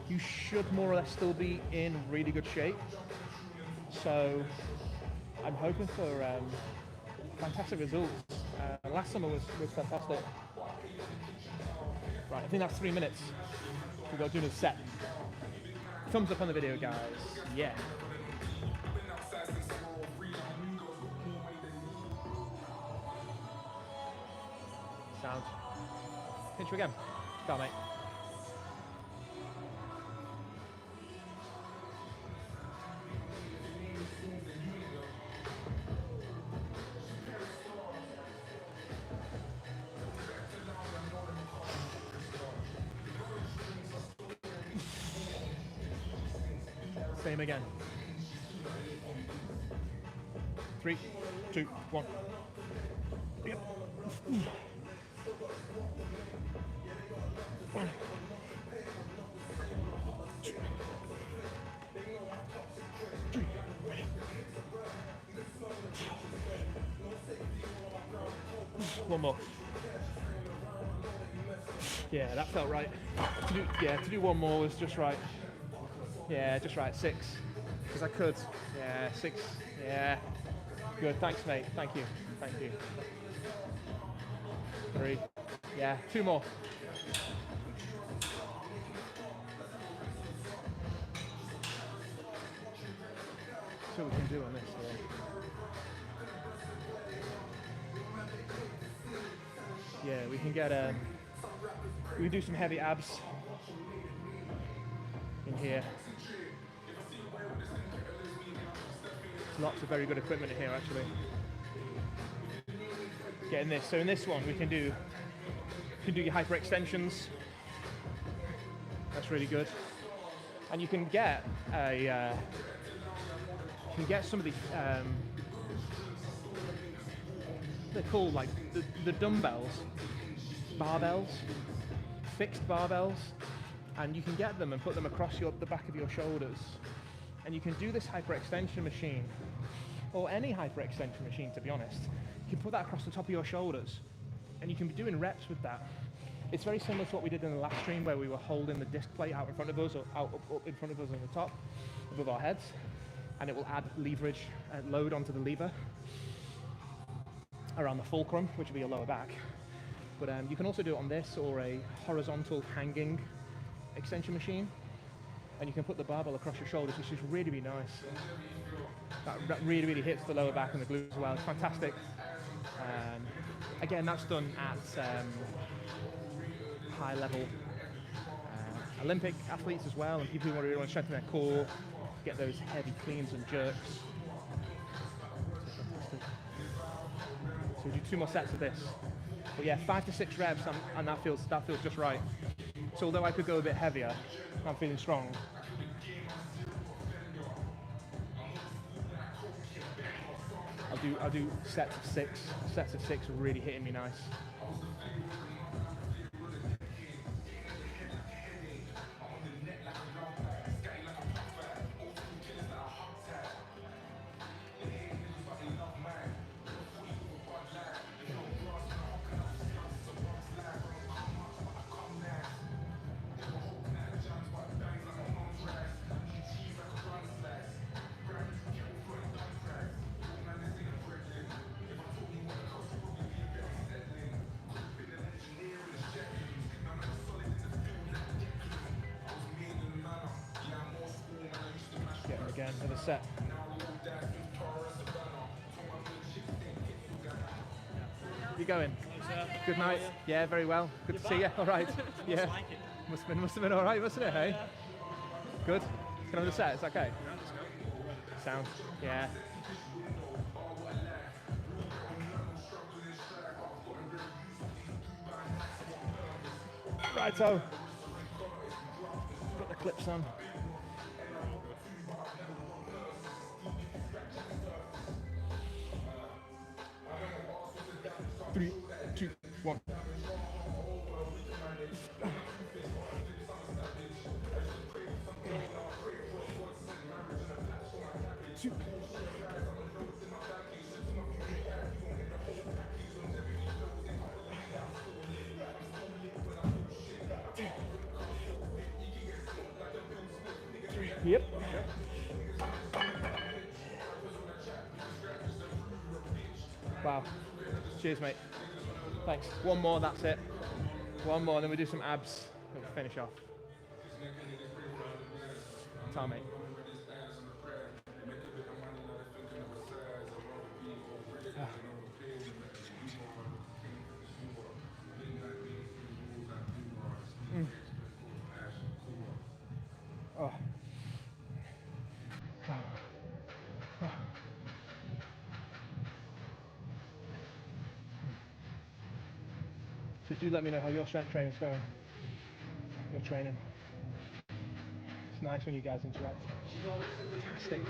You should more or less still be in really good shape. So I'm hoping for fantastic results. Last summer was fantastic. Right, I think that's 3 minutes. We've got to do another set. Thumbs up on the video, guys. Yeah. Sound. Pinch you again. Go on, mate. Same again. 3, 2, 1. Yep. 1, 2, 3. One more. Yeah, that felt right. To do one more was just right. Yeah, just right. 6. Because I could. Yeah, 6. Yeah. Good. Thanks, mate. Thank you. Thank you. 3. Yeah, 2 more. So we can do on this here. Yeah, we can get we can do some heavy abs in here. Lots of very good equipment in here, actually. Getting this. So in this one, we can do your hyperextensions. That's really good. And you can get some of the they're called like the dumbbells, barbells, fixed barbells, and you can get them and put them across the back of your shoulders, and you can do this hyperextension machine, or any hyperextension machine, to be honest. You can put that across the top of your shoulders, and you can be doing reps with that. It's very similar to what we did in the last stream, where we were holding the disc plate out in front of us, or up in front of us on the top, above our heads, and it will add leverage, load onto the lever around the fulcrum, which will be your lower back. But you can also do it on this, or a horizontal hanging extension machine, and you can put the barbell across your shoulders, which is really, really nice. That really, really hits the lower back and the glutes as well. It's fantastic. Again, that's done at high level Olympic athletes as well, and people who really want to strengthen their core, get those heavy cleans and jerks. So we do 2 more sets of this. But yeah, 5 to 6 reps, and that feels just right. So although I could go a bit heavier, I'm feeling strong. I'll do sets of 6. Sets of 6 are really hitting me nice. Again, another set. You going? Good night. Yeah, very well. Good to see you. All right. Yeah. Must have been all right, wasn't it? Hey. Good. Can I have the set? It's okay. Sound. Yeah. Righto. Put the clips on. 3, 2, 1. Yep. Wow. Cheers, mate. Thanks. One more, that's it. One more, then we do some abs. We'll finish off. Time, mate. Oh. So do let me know how your strength training's going. Your training. It's nice when you guys interact. Fantastic.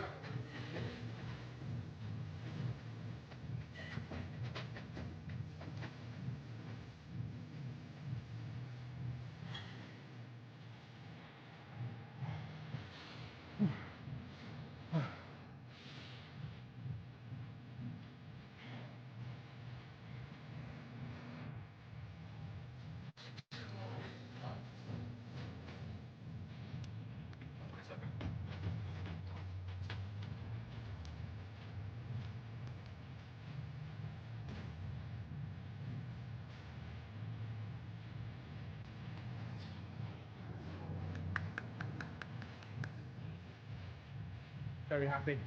Very happy.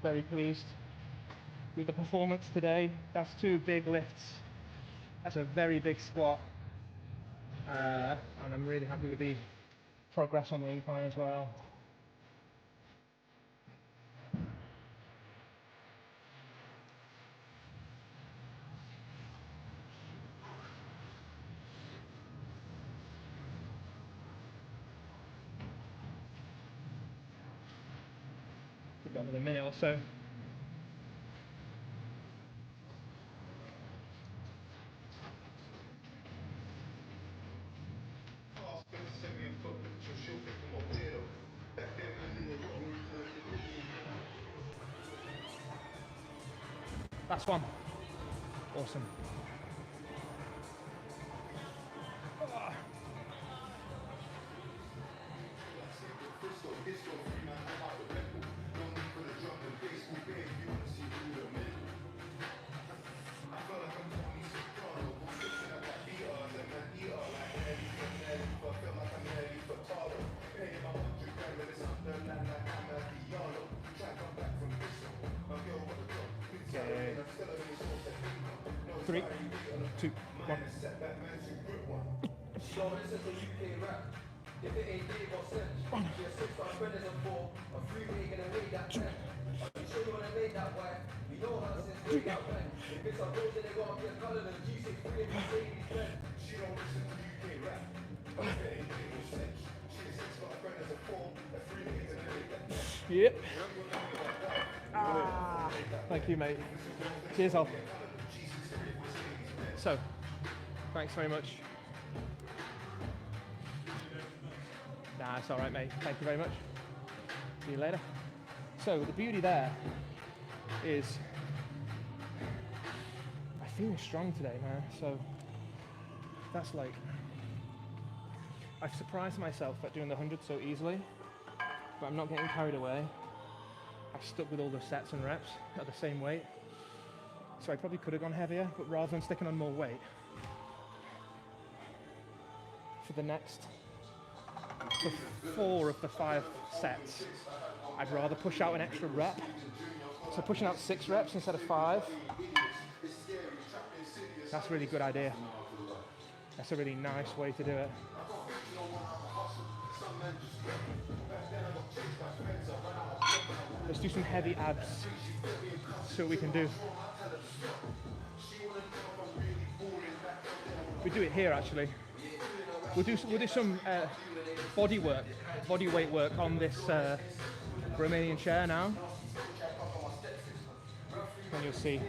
Very pleased with the performance today. That's 2 big lifts. That's a very big squat. And I'm really happy with the progress on the incline as well. We've got another minute or so. Last one. Awesome. Okay. 3, 2, 1. So this is a UK rap. If it ain't Dave or Sense, your 6 my friend is a 4, a 3 ain't gonna make that 10. Are you sure you wanna make that way? We know her since way that when. If it's a rose, then they gotta be a color than G63 and Mercedes Benz. She don't listen to UK rap. If it ain't Dave or Sense, she's 6 my friend is a 4, a 3 ain't gonna make that 10. Yep. Thank you, mate. Cheers, all. So, thanks very much. Nah, it's all right, mate. Thank you very much. See you later. So, the beauty there is I'm feeling strong today, man. So, that's like, I've surprised myself at doing the 100 so easily, but I'm not getting carried away. I've stuck with all the sets and reps at the same weight. So I probably could have gone heavier, but rather than sticking on more weight, for 4 of the 5 sets, I'd rather push out an extra rep. So pushing out 6 reps instead of 5, that's a really good idea. That's a really nice way to do it. Let's do some heavy abs, see what we can do. We do it here actually. We'll do some body weight work on this Romanian chair now. And you'll see.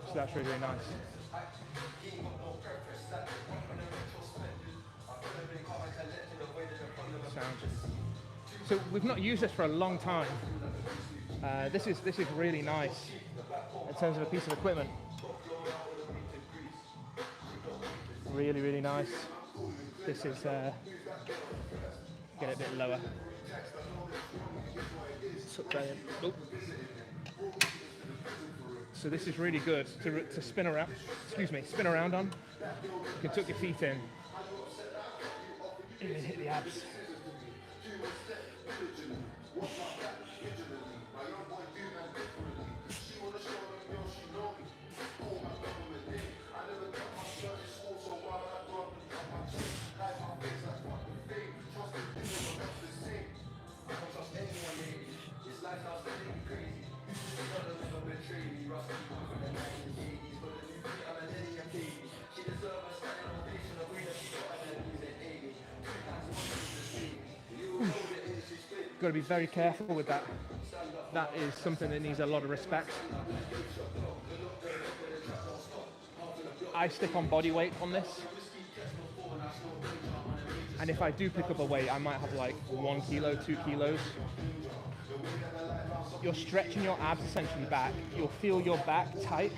So that's really, really nice. So we've not used this for a long time. This is really nice in terms of a piece of equipment. Really, really nice. This is get it a bit lower. Tuck that in. Oh. So this is really good to spin around, spin around on. You can tuck your feet in and then hit the abs. Got to be very careful with that. That is something that needs a lot of respect. I stick on body weight on this. And if I do pick up a weight, I might have like 1 kilo, 2 kilos. You're stretching your abs essentially back. You'll feel your back tight.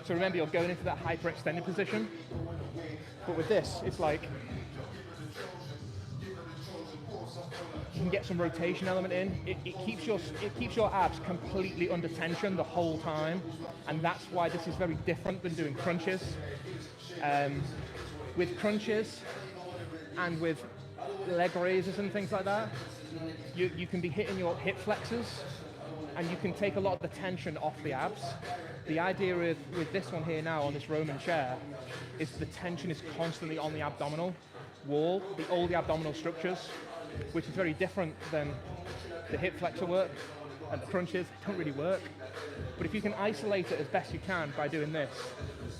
So remember, you're going into that hyperextended position. But with this, it's like you can get some rotation element in. It keeps your abs completely under tension the whole time, and that's why this is very different than doing crunches. With crunches and with leg raises and things like that, you can be hitting your hip flexors, and you can take a lot of the tension off the abs. The idea with this one here now on this Roman chair is the tension is constantly on the abdominal wall, all the abdominal structures, which is very different than the hip flexor work and the crunches. Don't really work. But if you can isolate it as best you can by doing this,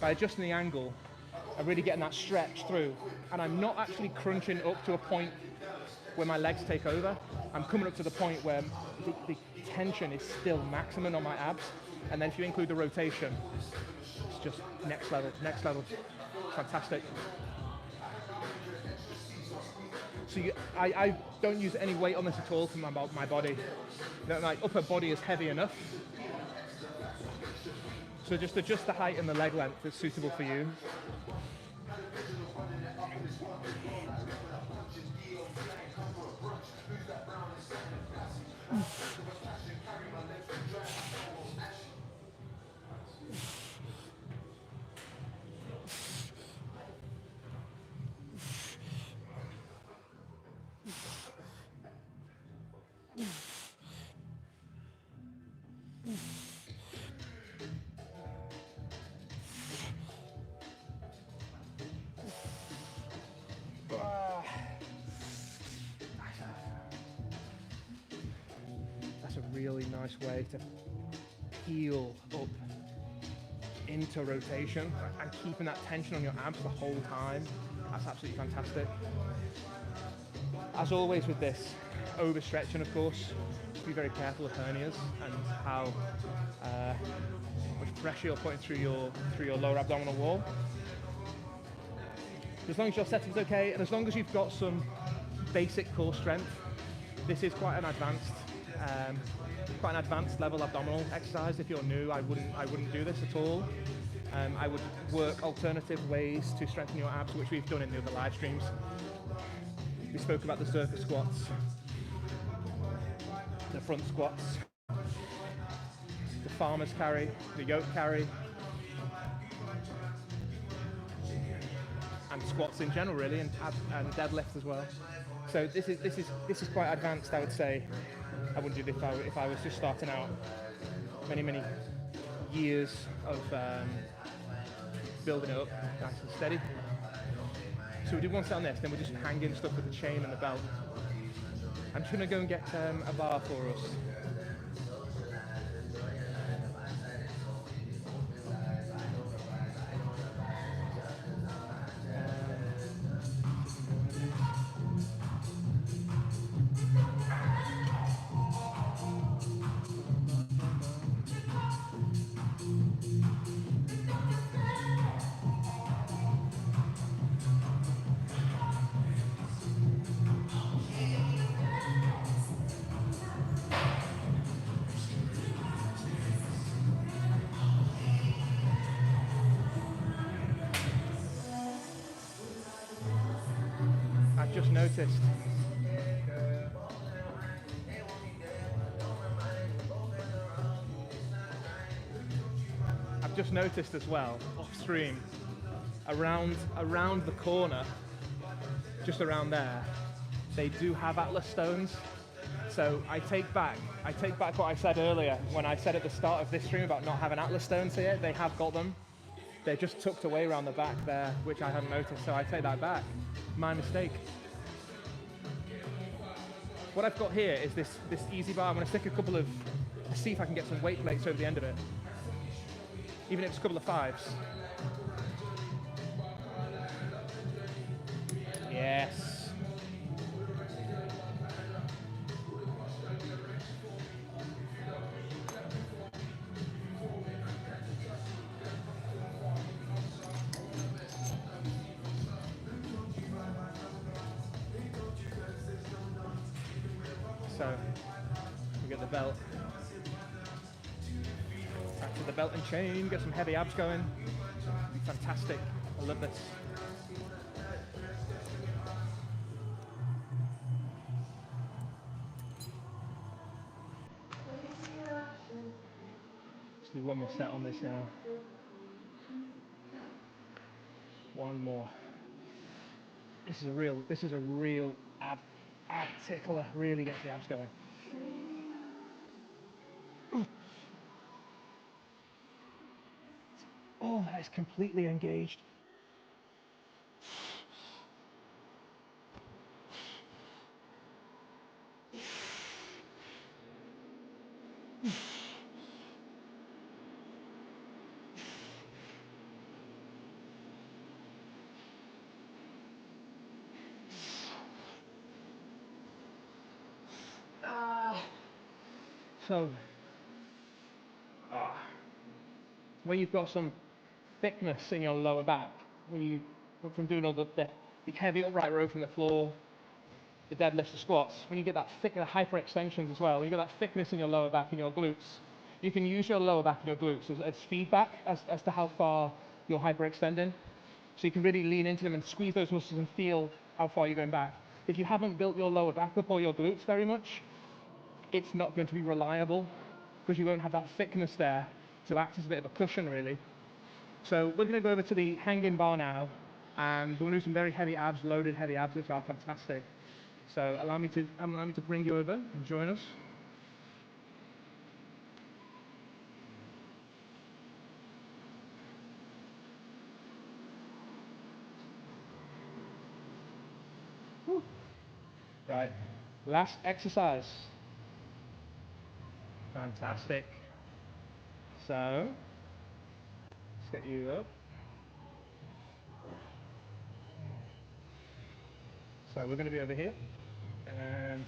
by adjusting the angle and really getting that stretch through, and I'm not actually crunching up to a point where my legs take over. I'm coming up to the point where the tension is still maximum on my abs, and then if you include the rotation, it's just next level. Fantastic. So I don't use any weight on this at all for my body. My upper body is heavy enough. So just adjust the height and the leg length that's suitable for you. That's a really nice way to peel up into rotation and keeping that tension on your abs the whole time. That's absolutely fantastic. As always with this, overstretching of course, be very careful of hernias and how much pressure you're putting through your lower abdominal wall. As long as your setting's okay, and as long as you've got some basic core strength, this is quite an advanced level abdominal exercise. If you're new, I wouldn't do this at all. I would work alternative ways to strengthen your abs, which we've done in the other live streams. We spoke about the circus squats, the front squats, the farmer's carry, the yoke carry, and squats in general really, and deadlifts as well. So this is quite advanced, I would say. I wouldn't do this if I was just starting out. Many years of building it up nice and steady. So we do one set on this, then we're just hanging stuff with the chain and the belt. I'm just going to go and get a bar for us. I've just noticed just noticed as well, off stream, around the corner, just around there, they do have Atlas stones. So I take back what I said earlier when I said at the start of this stream about not having Atlas stones here. They have got them. They're just tucked away around the back there, which I hadn't noticed, so I take that back. My mistake. What I've got here is this easy bar. I'm going to stick a couple of, see if I can get some weight plates over the end of it. Even if it's a couple of 5s. Yes. So, we get the belt. Back to the belt and chain, get some heavy abs going. It'll be fantastic. I love this. Let's do one more set on this now. One more. This is a real ab tickler. Really gets the abs going. Oh, that is completely engaged. So, when you've got some thickness in your lower back, when you from doing all the heavy upright row from the floor, the deadlifts, the squats, when you get that thick, hyperextensions as well, when you get that thickness in your lower back and your glutes, you can use your lower back and your glutes as feedback as to how far you're hyperextending. So you can really lean into them and squeeze those muscles and feel how far you're going back. If you haven't built your lower back up or your glutes very much, it's not going to be reliable because you won't have that thickness there to act as a bit of a cushion, really. So we're going to go over to the hanging bar now, and we're going to do some very heavy abs, loaded heavy abs, which are fantastic. So allow me to bring you over and join us. Whew. Right, last exercise. Fantastic. So, let's get you up. So we're going to be over here, and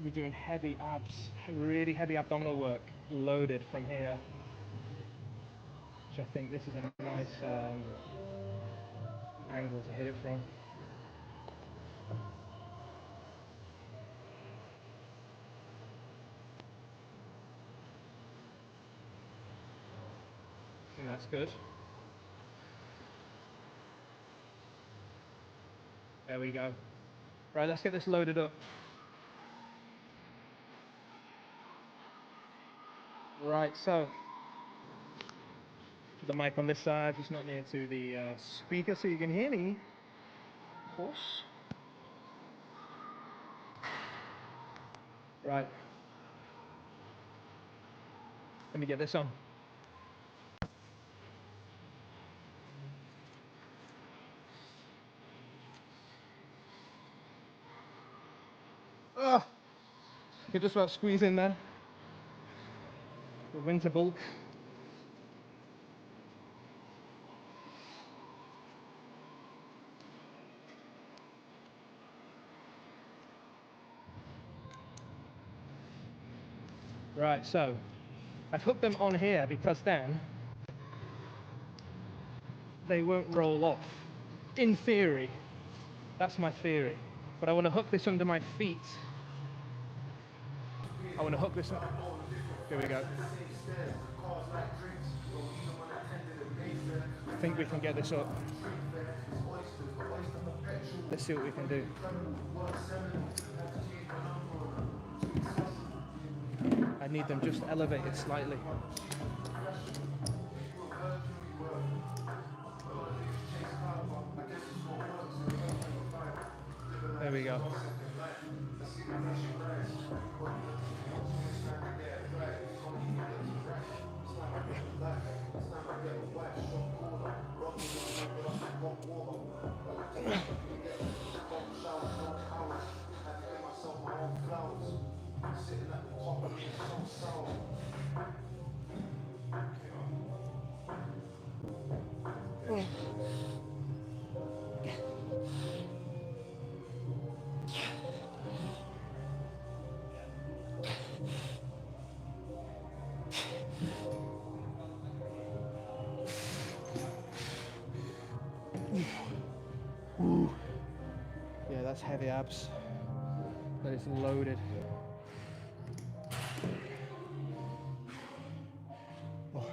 we're doing heavy abs, really heavy abdominal work, loaded from here. Which I think this is a nice angle to hit it from. And that's good. There we go. Right, let's get this loaded up. Right, so put the mic on this side, just not near to the speaker so you can hear me, of course. Right. Let me get this on. Oh, you can just about squeeze in there. The winter bulk. Right, so I've hooked them on here because then they won't roll off. In theory, that's my theory. But I want to hook this under my feet. I want to hook this up. Here we go. I think we can get this up. Let's see what we can do. I need them just elevated slightly. There we go. Yeah, that's heavy abs. That is loaded. Oh.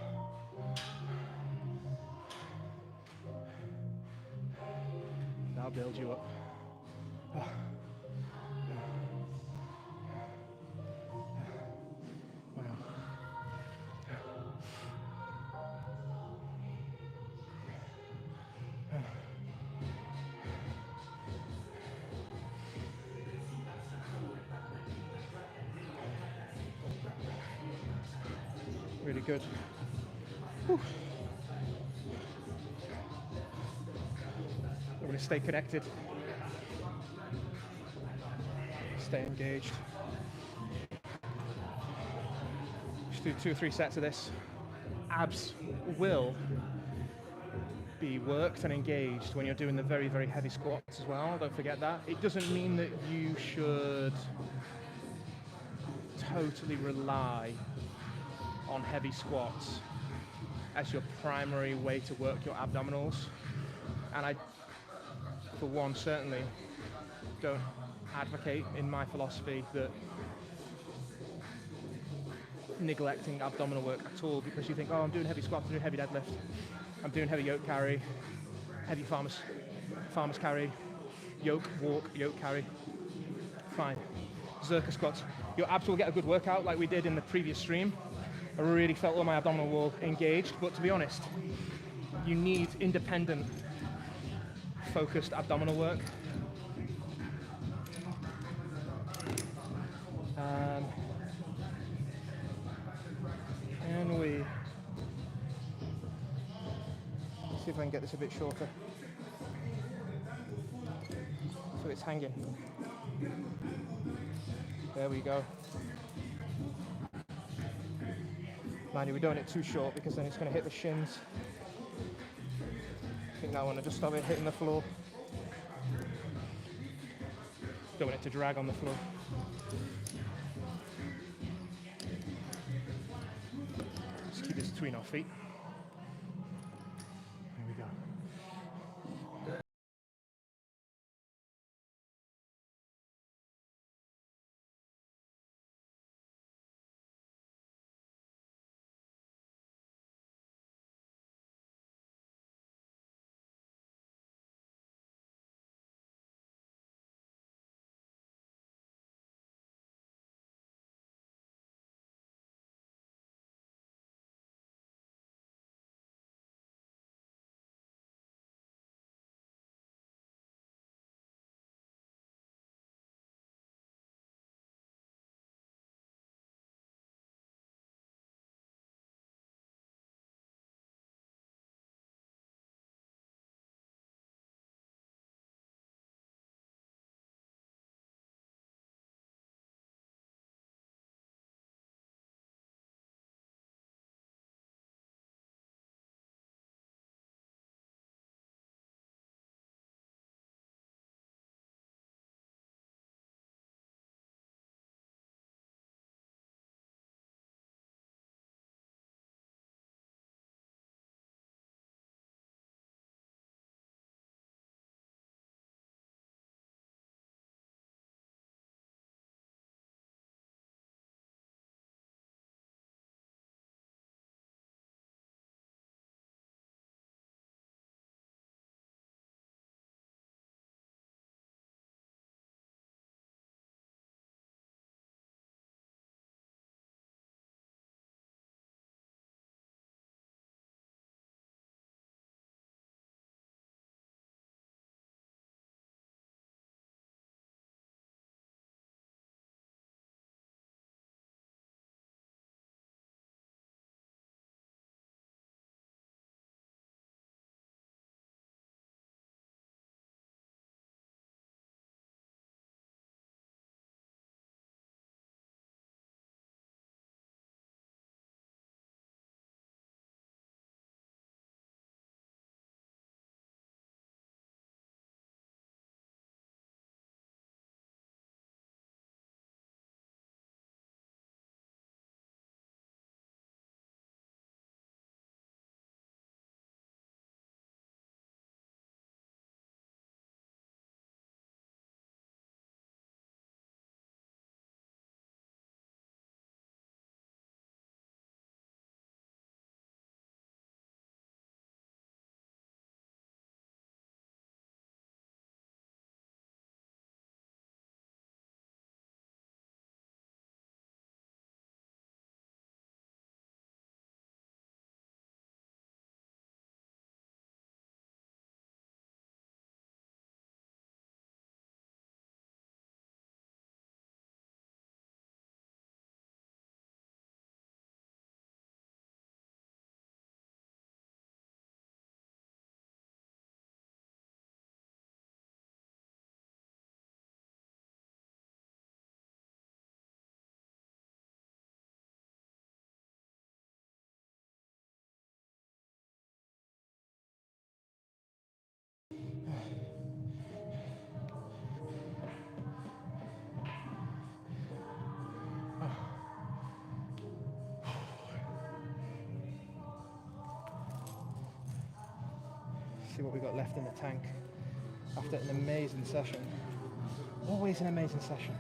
That'll build you up. Oh. Wow. Really good. Whew. I'm going to stay connected. Stay engaged. Just do 2 or 3 sets of this. Abs will be worked and engaged when you're doing the very, very heavy squats as well. Don't forget that. It doesn't mean that you should totally rely on heavy squats as your primary way to work your abdominals. And I, for one, certainly don't advocate in my philosophy that neglecting abdominal work at all because you think, oh, I'm doing heavy squats, I'm doing heavy deadlift, I'm doing heavy yoke carry, heavy farmer's carry, yoke walk, yoke carry. Fine. Zerker squats. Your abs will get a good workout like we did in the previous stream. I really felt all my abdominal wall engaged, but to be honest, you need independent, focused abdominal work. And we see if I can get this a bit shorter so it's hanging. There we go. Mind you, we don't want it too short because then it's going to hit the shins. I think that one will just stop it hitting the floor. Don't want it to drag on the floor. Just keep this between our feet. See what we got left in the tank after an amazing session. Always an amazing session.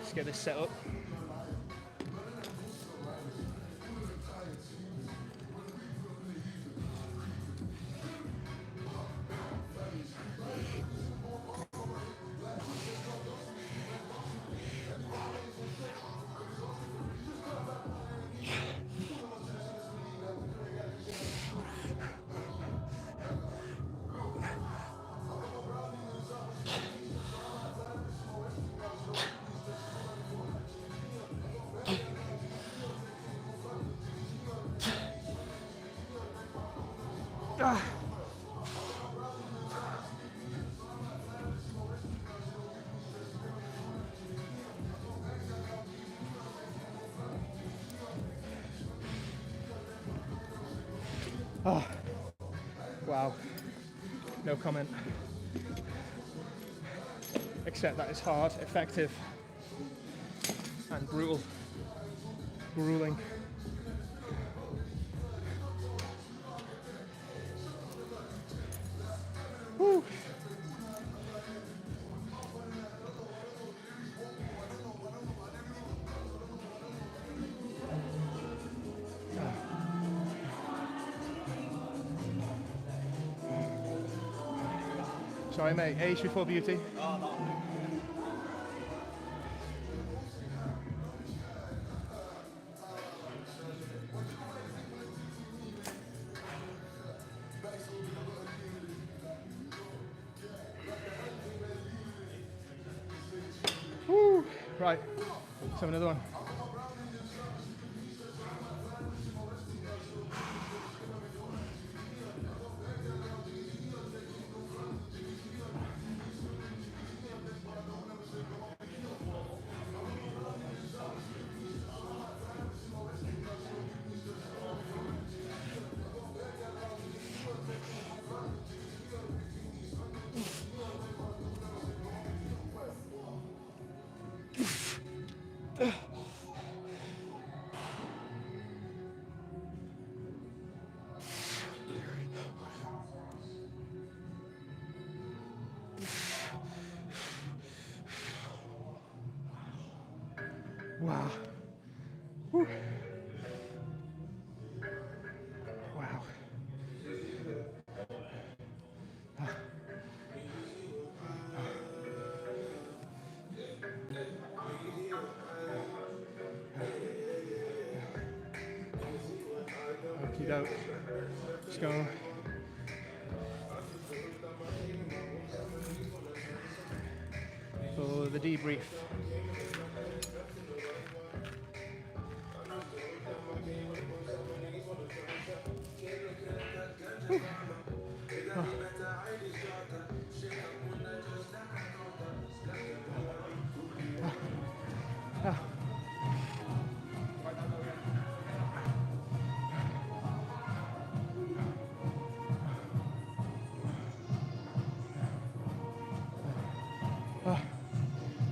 Let's get this set up. Oh, wow, no comment, except that it's hard, effective, and brutal, grueling. Woo. Sorry mate, age before beauty. Woo. Right, let's have another one. Wow. Whew. Wow. Okie doke. Let's go. For the debrief.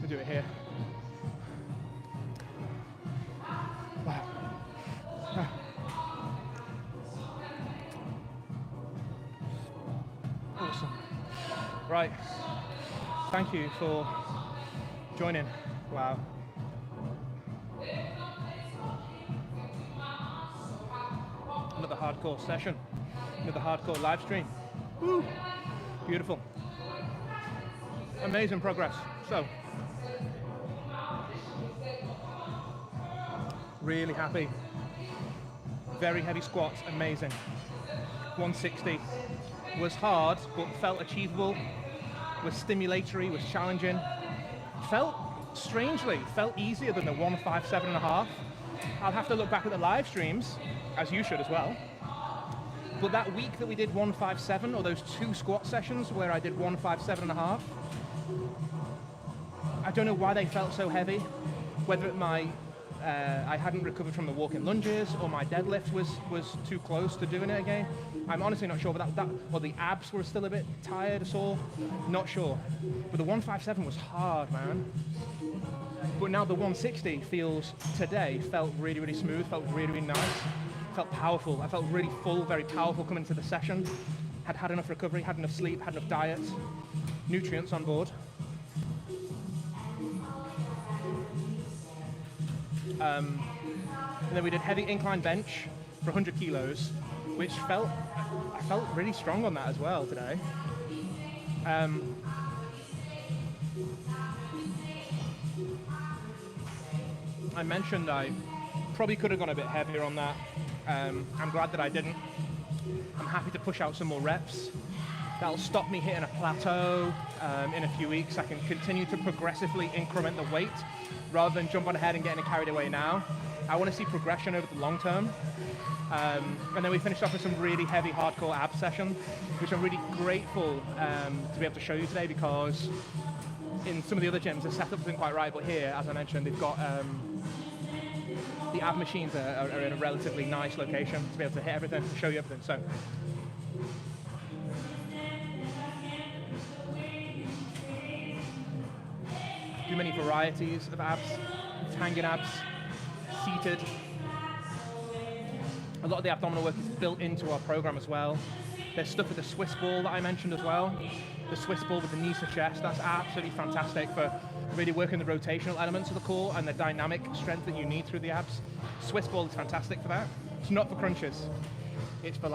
We'll do it here. Wow. Awesome. Right. Thank you for joining. Wow. Another hardcore session. Another hardcore live stream. Woo. Beautiful. Amazing progress. So, really happy. Very heavy squats, amazing. 160 was hard, but felt achievable. Was stimulatory, was challenging. Felt strangely felt easier than the 157.5. I'll have to look back at the live streams, as you should as well. But that week that we did 157, or those 2 squat sessions where I did 157.5, I don't know why they felt so heavy. Whether I hadn't recovered from the walking lunges, or my deadlift was too close to doing it again. I'm honestly not sure, but or the abs were still a bit tired or sore. Not sure. But the 157 was hard, man. But now the 160 felt really, really smooth, felt really, really nice, felt powerful. I felt really full, very powerful coming into the session. Had enough recovery, had enough sleep, had enough diet, nutrients on board. And then we did heavy incline bench for 100 kilos, which I felt really strong on that as well today. I mentioned I probably could have gone a bit heavier on that. I'm glad that I didn't. I'm happy to push out some more reps. That'll stop me hitting a plateau in a few weeks. I can continue to progressively increment the weight rather than jump on ahead and getting carried away now. I want to see progression over the long term. And then we finished off with some really heavy, hardcore ab session, which I'm really grateful to be able to show you today, because in some of the other gyms, the setup isn't quite right, but here, as I mentioned, they've got the ab machines are in a relatively nice location to be able to hit everything, show you everything. So. Do many varieties of abs, hanging abs, seated. A lot of the abdominal work is built into our program as well. There's stuff with the Swiss ball that I mentioned as well. The Swiss ball with the knees to chest, that's absolutely fantastic for really working the rotational elements of the core and the dynamic strength that you need through the abs. Swiss ball is fantastic for that. It's not for crunches. It's for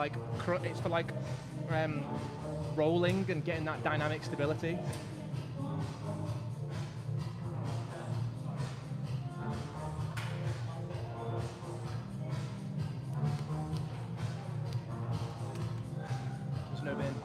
rolling and getting that dynamic stability. There's no bin.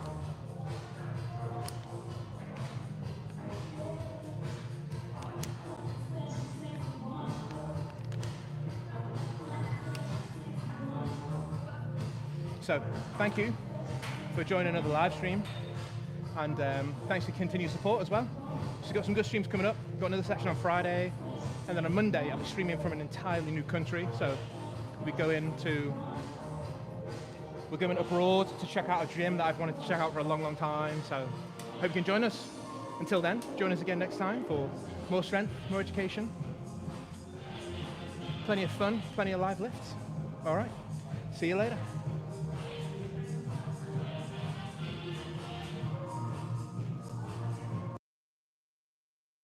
So, thank you for joining another live stream, and thanks for continued support as well. So we've got some good streams coming up. We've got another session on Friday, and then on Monday I'll be streaming from an entirely new country. So we're going abroad to check out a gym that I've wanted to check out for a long, long time. So hope you can join us. Until then, join us again next time for more strength, more education, plenty of fun, plenty of live lifts. All right, see you later.